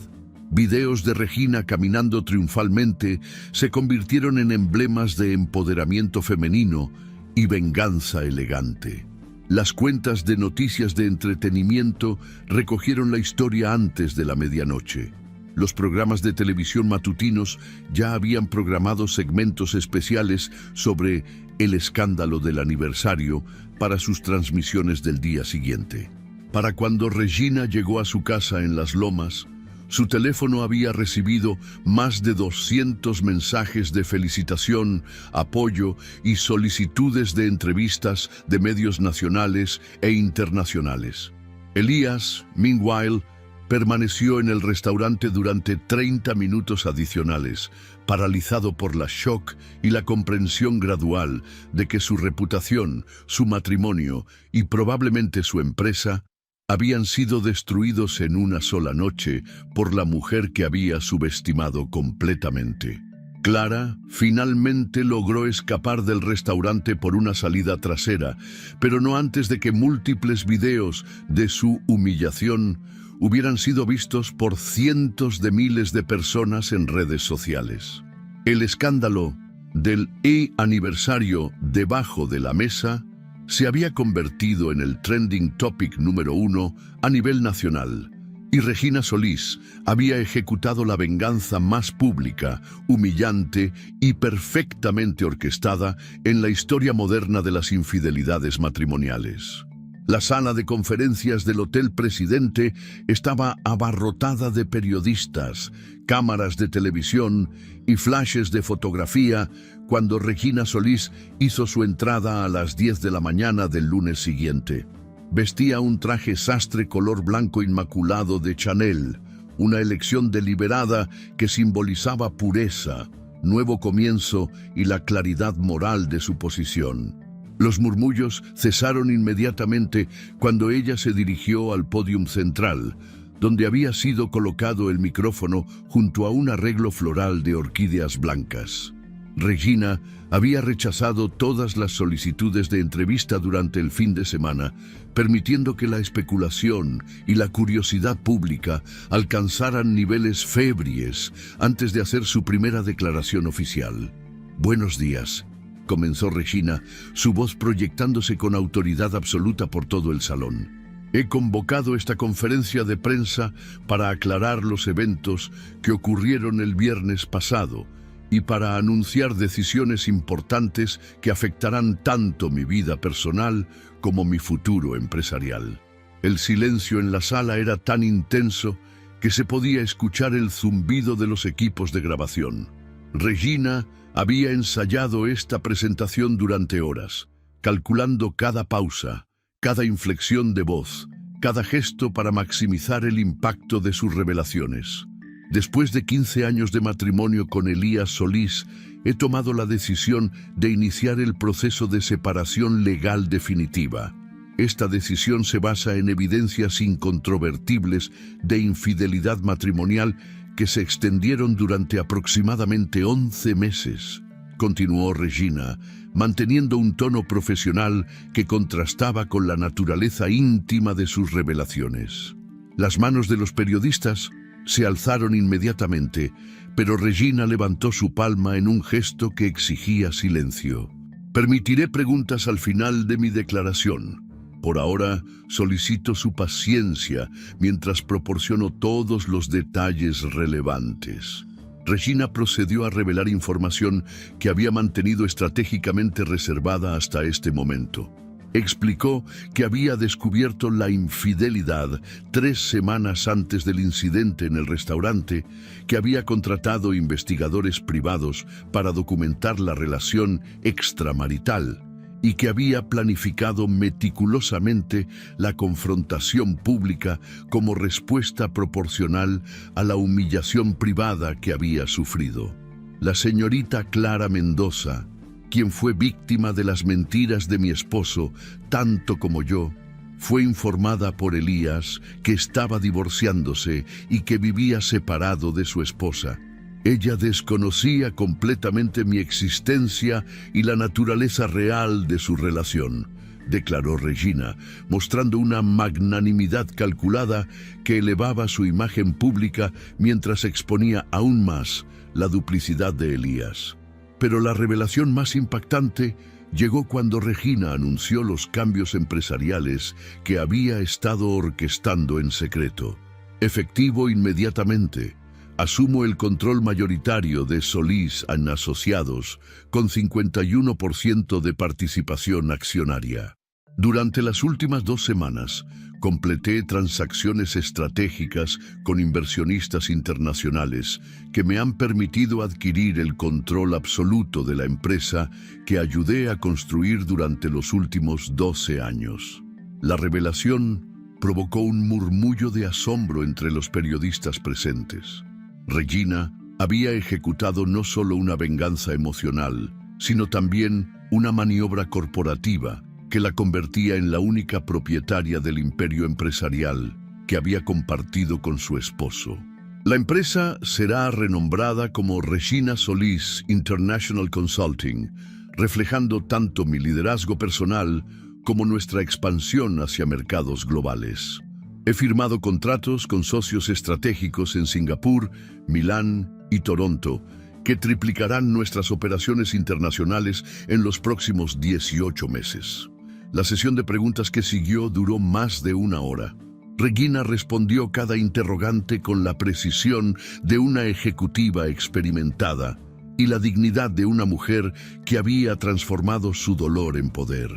Videos de Regina caminando triunfalmente se convirtieron en emblemas de empoderamiento femenino y venganza elegante. Las cuentas de noticias de entretenimiento recogieron la historia antes de la medianoche. Los programas de televisión matutinos ya habían programado segmentos especiales sobre el escándalo del aniversario para sus transmisiones del día siguiente. Para cuando Regina llegó a su casa en Las Lomas, su teléfono había recibido más de 200 mensajes de felicitación, apoyo y solicitudes de entrevistas de medios nacionales e internacionales. Elías, meanwhile, permaneció en el restaurante durante 30 minutos adicionales, paralizado por la shock y la comprensión gradual de que su reputación, su matrimonio y probablemente su empresa habían sido destruidos en una sola noche por la mujer que había subestimado completamente. Clara finalmente logró escapar del restaurante por una salida trasera, pero no antes de que múltiples videos de su humillación hubieran sido vistos por cientos de miles de personas en redes sociales. El escándalo del aniversario debajo de la mesa se había convertido en el trending topic número 1 a nivel nacional, y Regina Solís había ejecutado la venganza más pública, humillante y perfectamente orquestada en la historia moderna de las infidelidades matrimoniales. La sala de conferencias del Hotel Presidente estaba abarrotada de periodistas, cámaras de televisión y flashes de fotografía cuando Regina Solís hizo su entrada a las 10 de la mañana del lunes siguiente. Vestía un traje sastre color blanco inmaculado de Chanel, una elección deliberada que simbolizaba pureza, nuevo comienzo y la claridad moral de su posición. Los murmullos cesaron inmediatamente cuando ella se dirigió al pódium central, donde había sido colocado el micrófono junto a un arreglo floral de orquídeas blancas. Regina había rechazado todas las solicitudes de entrevista durante el fin de semana, permitiendo que la especulación y la curiosidad pública alcanzaran niveles febriles antes de hacer su primera declaración oficial. «Buenos días», comenzó Regina, su voz proyectándose con autoridad absoluta por todo el salón. «He convocado esta conferencia de prensa para aclarar los eventos que ocurrieron el viernes pasado y para anunciar decisiones importantes que afectarán tanto mi vida personal como mi futuro empresarial». El silencio en la sala era tan intenso que se podía escuchar el zumbido de los equipos de grabación. Regina había ensayado esta presentación durante horas, calculando cada pausa, cada inflexión de voz, cada gesto para maximizar el impacto de sus revelaciones. Después de 15 años de matrimonio con Elías Solís, he tomado la decisión de iniciar el proceso de separación legal definitiva. Esta decisión se basa en evidencias incontrovertibles de infidelidad matrimonial que se extendieron durante aproximadamente 11 meses, continuó Regina, manteniendo un tono profesional que contrastaba con la naturaleza íntima de sus revelaciones. Las manos de los periodistas se alzaron inmediatamente, pero Regina levantó su palma en un gesto que exigía silencio. «Permitiré preguntas al final de mi declaración. Por ahora, solicito su paciencia mientras proporciono todos los detalles relevantes». Regina procedió a revelar información que había mantenido estratégicamente reservada hasta este momento. Explicó que había descubierto la infidelidad 3 semanas antes del incidente en el restaurante, que había contratado investigadores privados para documentar la relación extramarital y que había planificado meticulosamente la confrontación pública como respuesta proporcional a la humillación privada que había sufrido. La señorita Clara Mendoza, quien fue víctima de las mentiras de mi esposo, tanto como yo, fue informada por Elías que estaba divorciándose y que vivía separado de su esposa. Ella desconocía completamente mi existencia y la naturaleza real de su relación, declaró Regina, mostrando una magnanimidad calculada que elevaba su imagen pública mientras exponía aún más la duplicidad de Elías. Pero la revelación más impactante llegó cuando Regina anunció los cambios empresariales que había estado orquestando en secreto. Efectivo inmediatamente, asumo el control mayoritario de Solís & Asociados con 51% de participación accionaria. Durante las últimas 2 semanas, completé transacciones estratégicas con inversionistas internacionales que me han permitido adquirir el control absoluto de la empresa que ayudé a construir durante los últimos 12 años. La revelación provocó un murmullo de asombro entre los periodistas presentes. Regina había ejecutado no solo una venganza emocional, sino también una maniobra corporativa que la convertía en la única propietaria del imperio empresarial que había compartido con su esposo. La empresa será renombrada como Regina Solís International Consulting, reflejando tanto mi liderazgo personal como nuestra expansión hacia mercados globales. He firmado contratos con socios estratégicos en Singapur, Milán y Toronto, que triplicarán nuestras operaciones internacionales en los próximos 18 meses. La sesión de preguntas que siguió duró más de 1 hora. Regina respondió cada interrogante con la precisión de una ejecutiva experimentada y la dignidad de una mujer que había transformado su dolor en poder.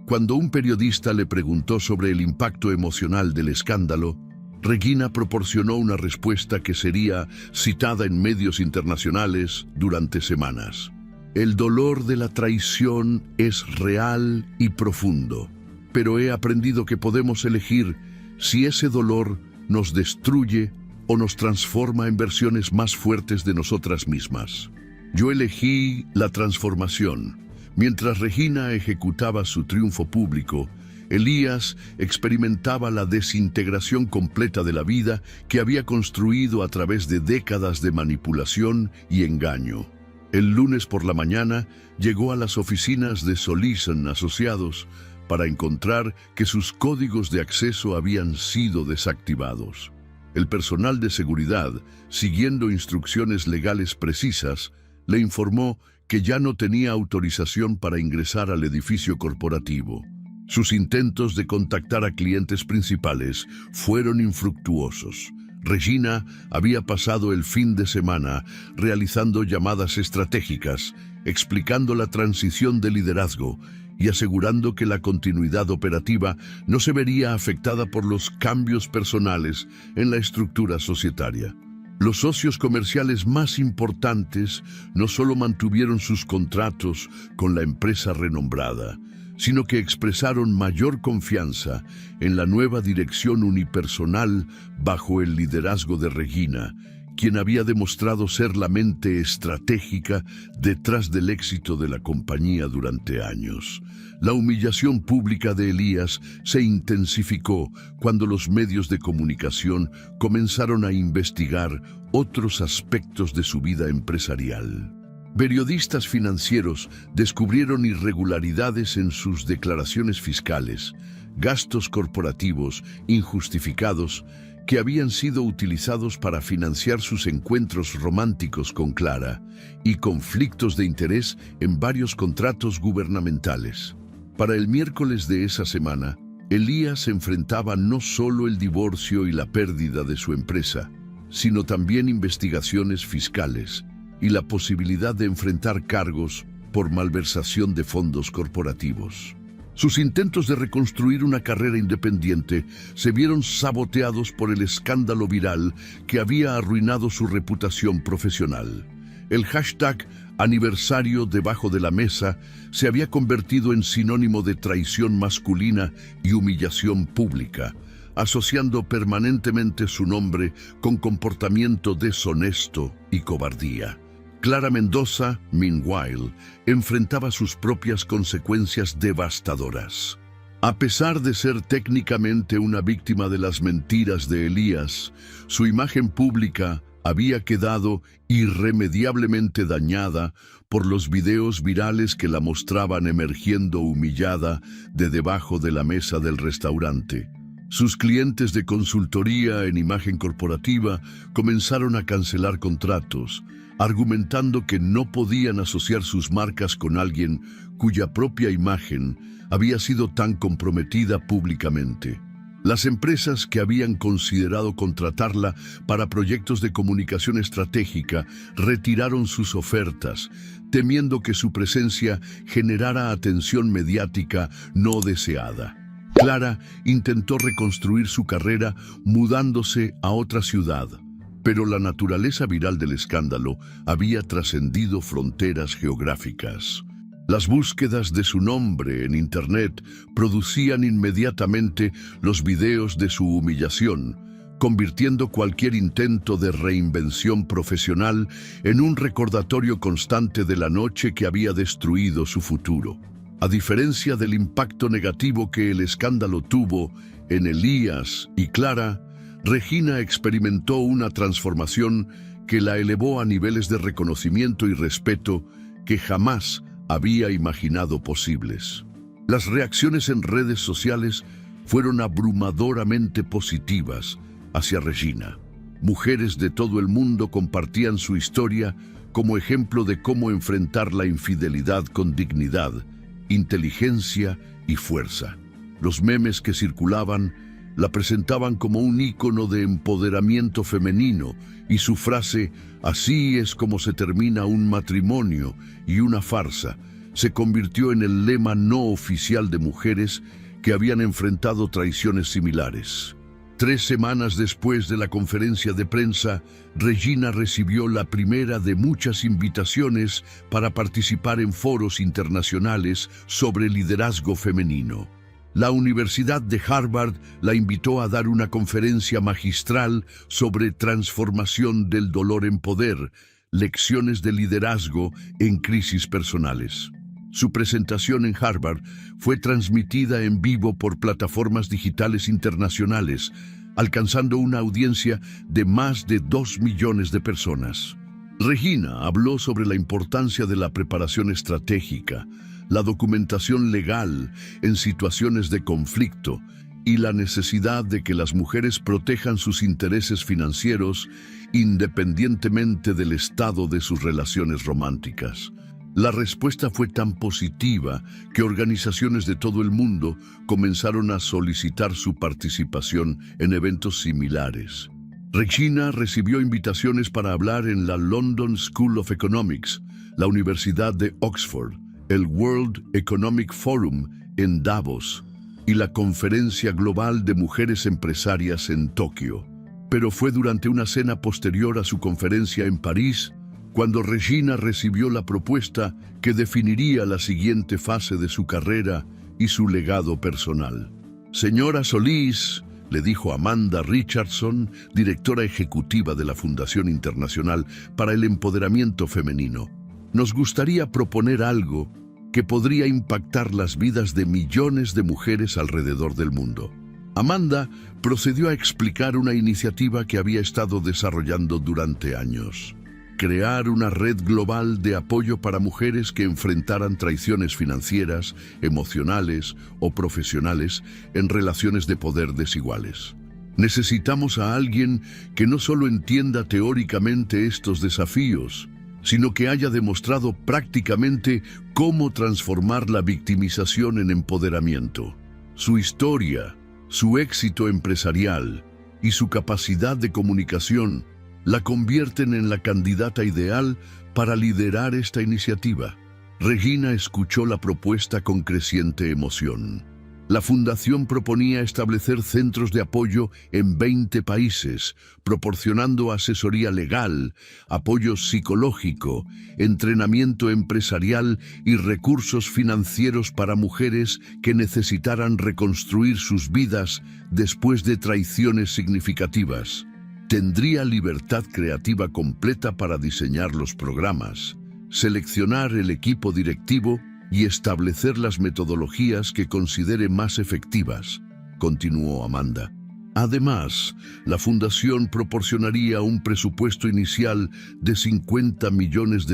Cuando un periodista le preguntó sobre el impacto emocional del escándalo, Regina proporcionó una respuesta que sería citada en medios internacionales durante semanas. El dolor de la traición es real y profundo, pero he aprendido que podemos elegir si ese dolor nos destruye o nos transforma en versiones más fuertes de nosotras mismas. Yo elegí la transformación. Mientras Regina ejecutaba su triunfo público, Elías experimentaba la desintegración completa de la vida que había construido a través de décadas de manipulación y engaño. El lunes por la mañana llegó a las oficinas de Solís & Asociados para encontrar que sus códigos de acceso habían sido desactivados. El personal de seguridad, siguiendo instrucciones legales precisas, le informó que ya no tenía autorización para ingresar al edificio corporativo. Sus intentos de contactar a clientes principales fueron infructuosos. Regina había pasado el fin de semana realizando llamadas estratégicas, explicando la transición de liderazgo y asegurando que la continuidad operativa no se vería afectada por los cambios personales en la estructura societaria. Los socios comerciales más importantes no solo mantuvieron sus contratos con la empresa renombrada, sino que expresaron mayor confianza en la nueva dirección unipersonal bajo el liderazgo de Regina, quien había demostrado ser la mente estratégica detrás del éxito de la compañía durante años. La humillación pública de Elías se intensificó cuando los medios de comunicación comenzaron a investigar otros aspectos de su vida empresarial. Periodistas financieros descubrieron irregularidades en sus declaraciones fiscales, gastos corporativos injustificados que habían sido utilizados para financiar sus encuentros románticos con Clara y conflictos de interés en varios contratos gubernamentales. Para el miércoles de esa semana, Elías enfrentaba no solo el divorcio y la pérdida de su empresa, sino también investigaciones fiscales y la posibilidad de enfrentar cargos por malversación de fondos corporativos. Sus intentos de reconstruir una carrera independiente se vieron saboteados por el escándalo viral que había arruinado su reputación profesional. El hashtag aniversario debajo de la mesa se había convertido en sinónimo de traición masculina y humillación pública, asociando permanentemente su nombre con comportamiento deshonesto y cobardía. Clara Mendoza, meanwhile, enfrentaba sus propias consecuencias devastadoras. A pesar de ser técnicamente una víctima de las mentiras de Elías, su imagen pública había quedado irremediablemente dañada por los videos virales que la mostraban emergiendo humillada de debajo de la mesa del restaurante. Sus clientes de consultoría en imagen corporativa comenzaron a cancelar contratos, argumentando que no podían asociar sus marcas con alguien cuya propia imagen había sido tan comprometida públicamente. Las empresas que habían considerado contratarla para proyectos de comunicación estratégica retiraron sus ofertas, temiendo que su presencia generara atención mediática no deseada. Clara intentó reconstruir su carrera mudándose a otra ciudad, pero la naturaleza viral del escándalo había trascendido fronteras geográficas. Las búsquedas de su nombre en Internet producían inmediatamente los videos de su humillación, convirtiendo cualquier intento de reinvención profesional en un recordatorio constante de la noche que había destruido su futuro. A diferencia del impacto negativo que el escándalo tuvo en Elías y Clara, Regina experimentó una transformación que la elevó a niveles de reconocimiento y respeto que jamás había imaginado posibles. Las reacciones en redes sociales fueron abrumadoramente positivas hacia Regina. Mujeres de todo el mundo compartían su historia como ejemplo de cómo enfrentar la infidelidad con dignidad, inteligencia y fuerza. Los memes que circulaban la presentaban como un ícono de empoderamiento femenino y su frase "así es como se termina un matrimonio y una farsa" se convirtió en el lema no oficial de mujeres que habían enfrentado traiciones similares. 3 semanas después de la conferencia de prensa, Regina recibió la primera de muchas invitaciones para participar en foros internacionales sobre liderazgo femenino. La Universidad de Harvard la invitó a dar una conferencia magistral sobre transformación del dolor en poder, lecciones de liderazgo en crisis personales. Su presentación en Harvard fue transmitida en vivo por plataformas digitales internacionales, alcanzando una audiencia de más de 2 millones de personas. Regina habló sobre la importancia de la preparación estratégica, la documentación legal en situaciones de conflicto y la necesidad de que las mujeres protejan sus intereses financieros independientemente del estado de sus relaciones románticas. La respuesta fue tan positiva que organizaciones de todo el mundo comenzaron a solicitar su participación en eventos similares. Regina recibió invitaciones para hablar en la London School of Economics, la Universidad de Oxford, el World Economic Forum en Davos y la Conferencia Global de Mujeres Empresarias en Tokio. Pero fue durante una cena posterior a su conferencia en París cuando Regina recibió la propuesta que definiría la siguiente fase de su carrera y su legado personal. «Señora Solís», le dijo Amanda Richardson, directora ejecutiva de la Fundación Internacional para el Empoderamiento Femenino, «nos gustaría proponer algo que podría impactar las vidas de millones de mujeres alrededor del mundo». Amanda procedió a explicar una iniciativa que había estado desarrollando durante años: crear una red global de apoyo para mujeres que enfrentaran traiciones financieras, emocionales o profesionales en relaciones de poder desiguales. Necesitamos a alguien que no solo entienda teóricamente estos desafíos, sino que haya demostrado prácticamente cómo transformar la victimización en empoderamiento. Su historia, su éxito empresarial y su capacidad de comunicación la convierten en la candidata ideal para liderar esta iniciativa. Regina escuchó la propuesta con creciente emoción. La fundación proponía establecer centros de apoyo en 20 países, proporcionando asesoría legal, apoyo psicológico, entrenamiento empresarial y recursos financieros para mujeres que necesitaran reconstruir sus vidas después de traiciones significativas. Tendría libertad creativa completa para diseñar los programas, seleccionar el equipo directivo y establecer las metodologías que considere más efectivas, continuó Amanda. Además, la fundación proporcionaría un presupuesto inicial de $50 millones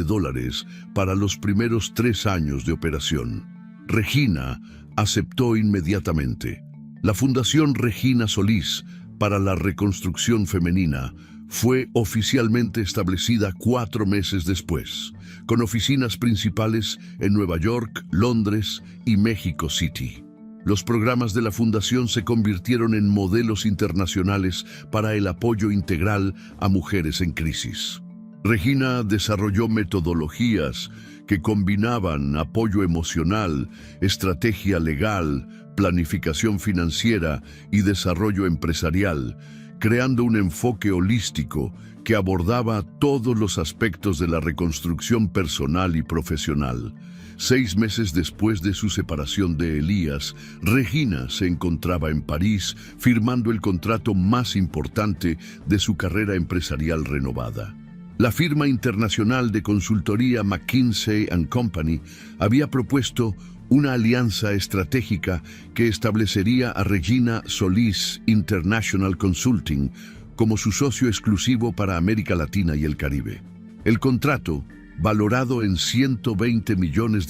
para los primeros 3 años de operación. Regina aceptó inmediatamente. La Fundación Regina Solís para la Reconstrucción Femenina fue oficialmente establecida 4 meses después, con oficinas principales en Nueva York, Londres y México City. Los programas de la Fundación se convirtieron en modelos internacionales para el apoyo integral a mujeres en crisis. Regina desarrolló metodologías que combinaban apoyo emocional, estrategia legal, planificación financiera y desarrollo empresarial, creando un enfoque holístico que abordaba todos los aspectos de la reconstrucción personal y profesional. 6 meses después de su separación de Elías, Regina se encontraba en París firmando el contrato más importante de su carrera empresarial renovada. La firma internacional de consultoría McKinsey & Company había propuesto una alianza estratégica que establecería a Regina Solís International Consulting como su socio exclusivo para América Latina y el Caribe. El contrato, valorado en $120 millones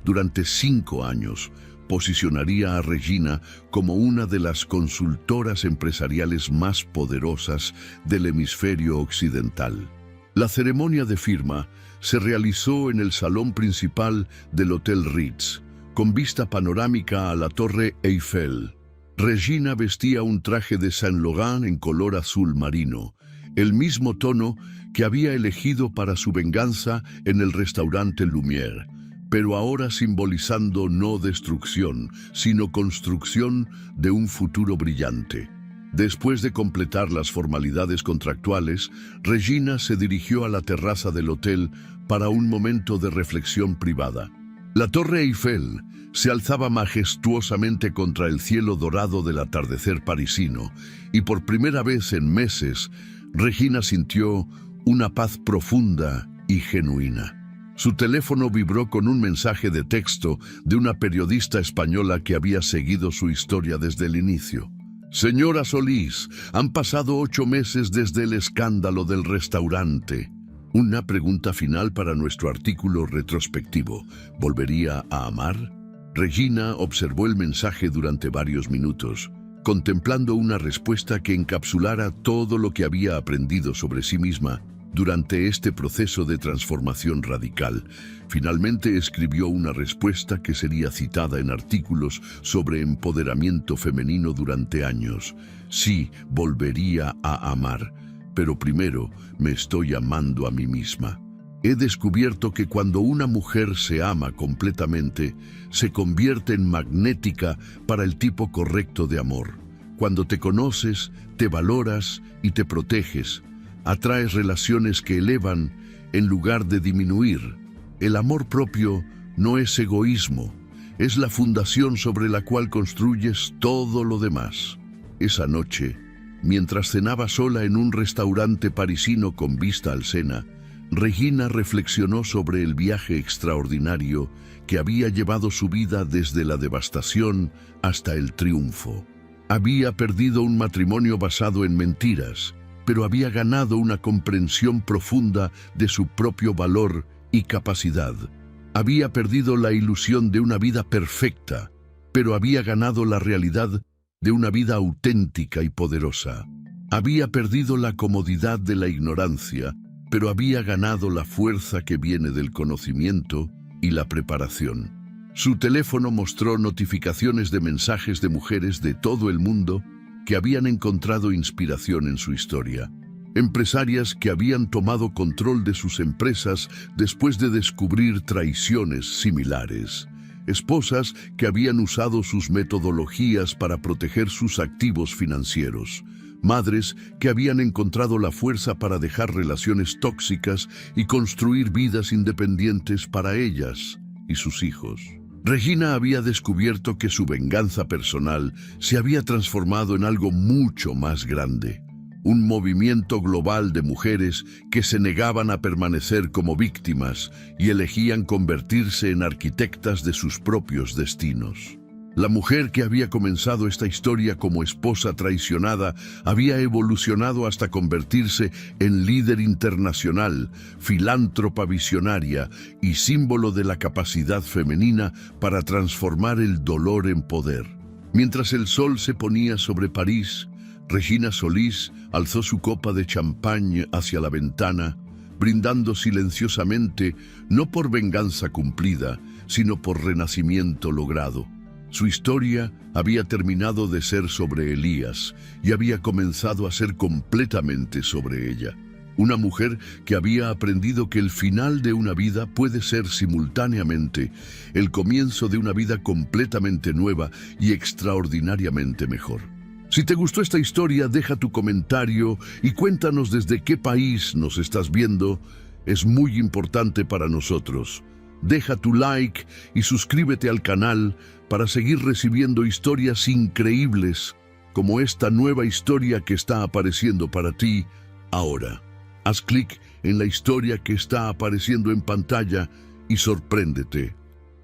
durante 5 años, posicionaría a Regina como una de las consultoras empresariales más poderosas del hemisferio occidental. La ceremonia de firma se realizó en el salón principal del Hotel Ritz, con vista panorámica a la Torre Eiffel. Regina vestía un traje de Saint Laurent en color azul marino, el mismo tono que había elegido para su venganza en el restaurante Lumière, pero ahora simbolizando no destrucción, sino construcción de un futuro brillante. Después de completar las formalidades contractuales, Regina se dirigió a la terraza del hotel para un momento de reflexión privada. La Torre Eiffel se alzaba majestuosamente contra el cielo dorado del atardecer parisino, y por primera vez en meses, Regina sintió una paz profunda y genuina. Su teléfono vibró con un mensaje de texto de una periodista española que había seguido su historia desde el inicio. Señora Solís, han pasado 8 meses desde el escándalo del restaurante. Una pregunta final para nuestro artículo retrospectivo. ¿Volvería a amar? Regina observó el mensaje durante varios minutos, contemplando una respuesta que encapsulara todo lo que había aprendido sobre sí misma durante este proceso de transformación radical. Finalmente escribió una respuesta que sería citada en artículos sobre empoderamiento femenino durante años. Sí, volvería a amar, pero primero me estoy amando a mí misma. He descubierto que cuando una mujer se ama completamente, se convierte en magnética para el tipo correcto de amor. Cuando te conoces, te valoras y te proteges, atraes relaciones que elevan en lugar de disminuir. El amor propio no es egoísmo, es la fundación sobre la cual construyes todo lo demás. Esa noche, mientras cenaba sola en un restaurante parisino con vista al Sena, Regina reflexionó sobre el viaje extraordinario que había llevado su vida desde la devastación hasta el triunfo. Había perdido un matrimonio basado en mentiras, pero había ganado una comprensión profunda de su propio valor y capacidad. Había perdido la ilusión de una vida perfecta, pero había ganado la realidad de una vida auténtica y poderosa. Había perdido la comodidad de la ignorancia, pero había ganado la fuerza que viene del conocimiento y la preparación. Su teléfono mostró notificaciones de mensajes de mujeres de todo el mundo que habían encontrado inspiración en su historia. Empresarias que habían tomado control de sus empresas después de descubrir traiciones similares. esposas que habían usado sus metodologías para proteger sus activos financieros, madres que habían encontrado la fuerza para dejar relaciones tóxicas y construir vidas independientes para ellas y sus hijos. Regina había descubierto que su venganza personal se había transformado en algo mucho más grande. Un movimiento global de mujeres que se negaban a permanecer como víctimas y elegían convertirse en arquitectas de sus propios destinos. La mujer que había comenzado esta historia como esposa traicionada había evolucionado hasta convertirse en líder internacional, filántropa visionaria y símbolo de la capacidad femenina para transformar el dolor en poder. Mientras el sol se ponía sobre París, Regina Solís alzó su copa de champán hacia la ventana, brindando silenciosamente no por venganza cumplida, sino por renacimiento logrado. Su historia había terminado de ser sobre Elías y había comenzado a ser completamente sobre ella. Una mujer que había aprendido que el final de una vida puede ser simultáneamente el comienzo de una vida completamente nueva y extraordinariamente mejor. Si te gustó esta historia, deja tu comentario y cuéntanos desde qué país nos estás viendo. Es muy importante para nosotros. Deja tu like y suscríbete al canal para seguir recibiendo historias increíbles como esta nueva historia que está apareciendo para ti ahora. Haz clic en la historia que está apareciendo en pantalla y sorpréndete.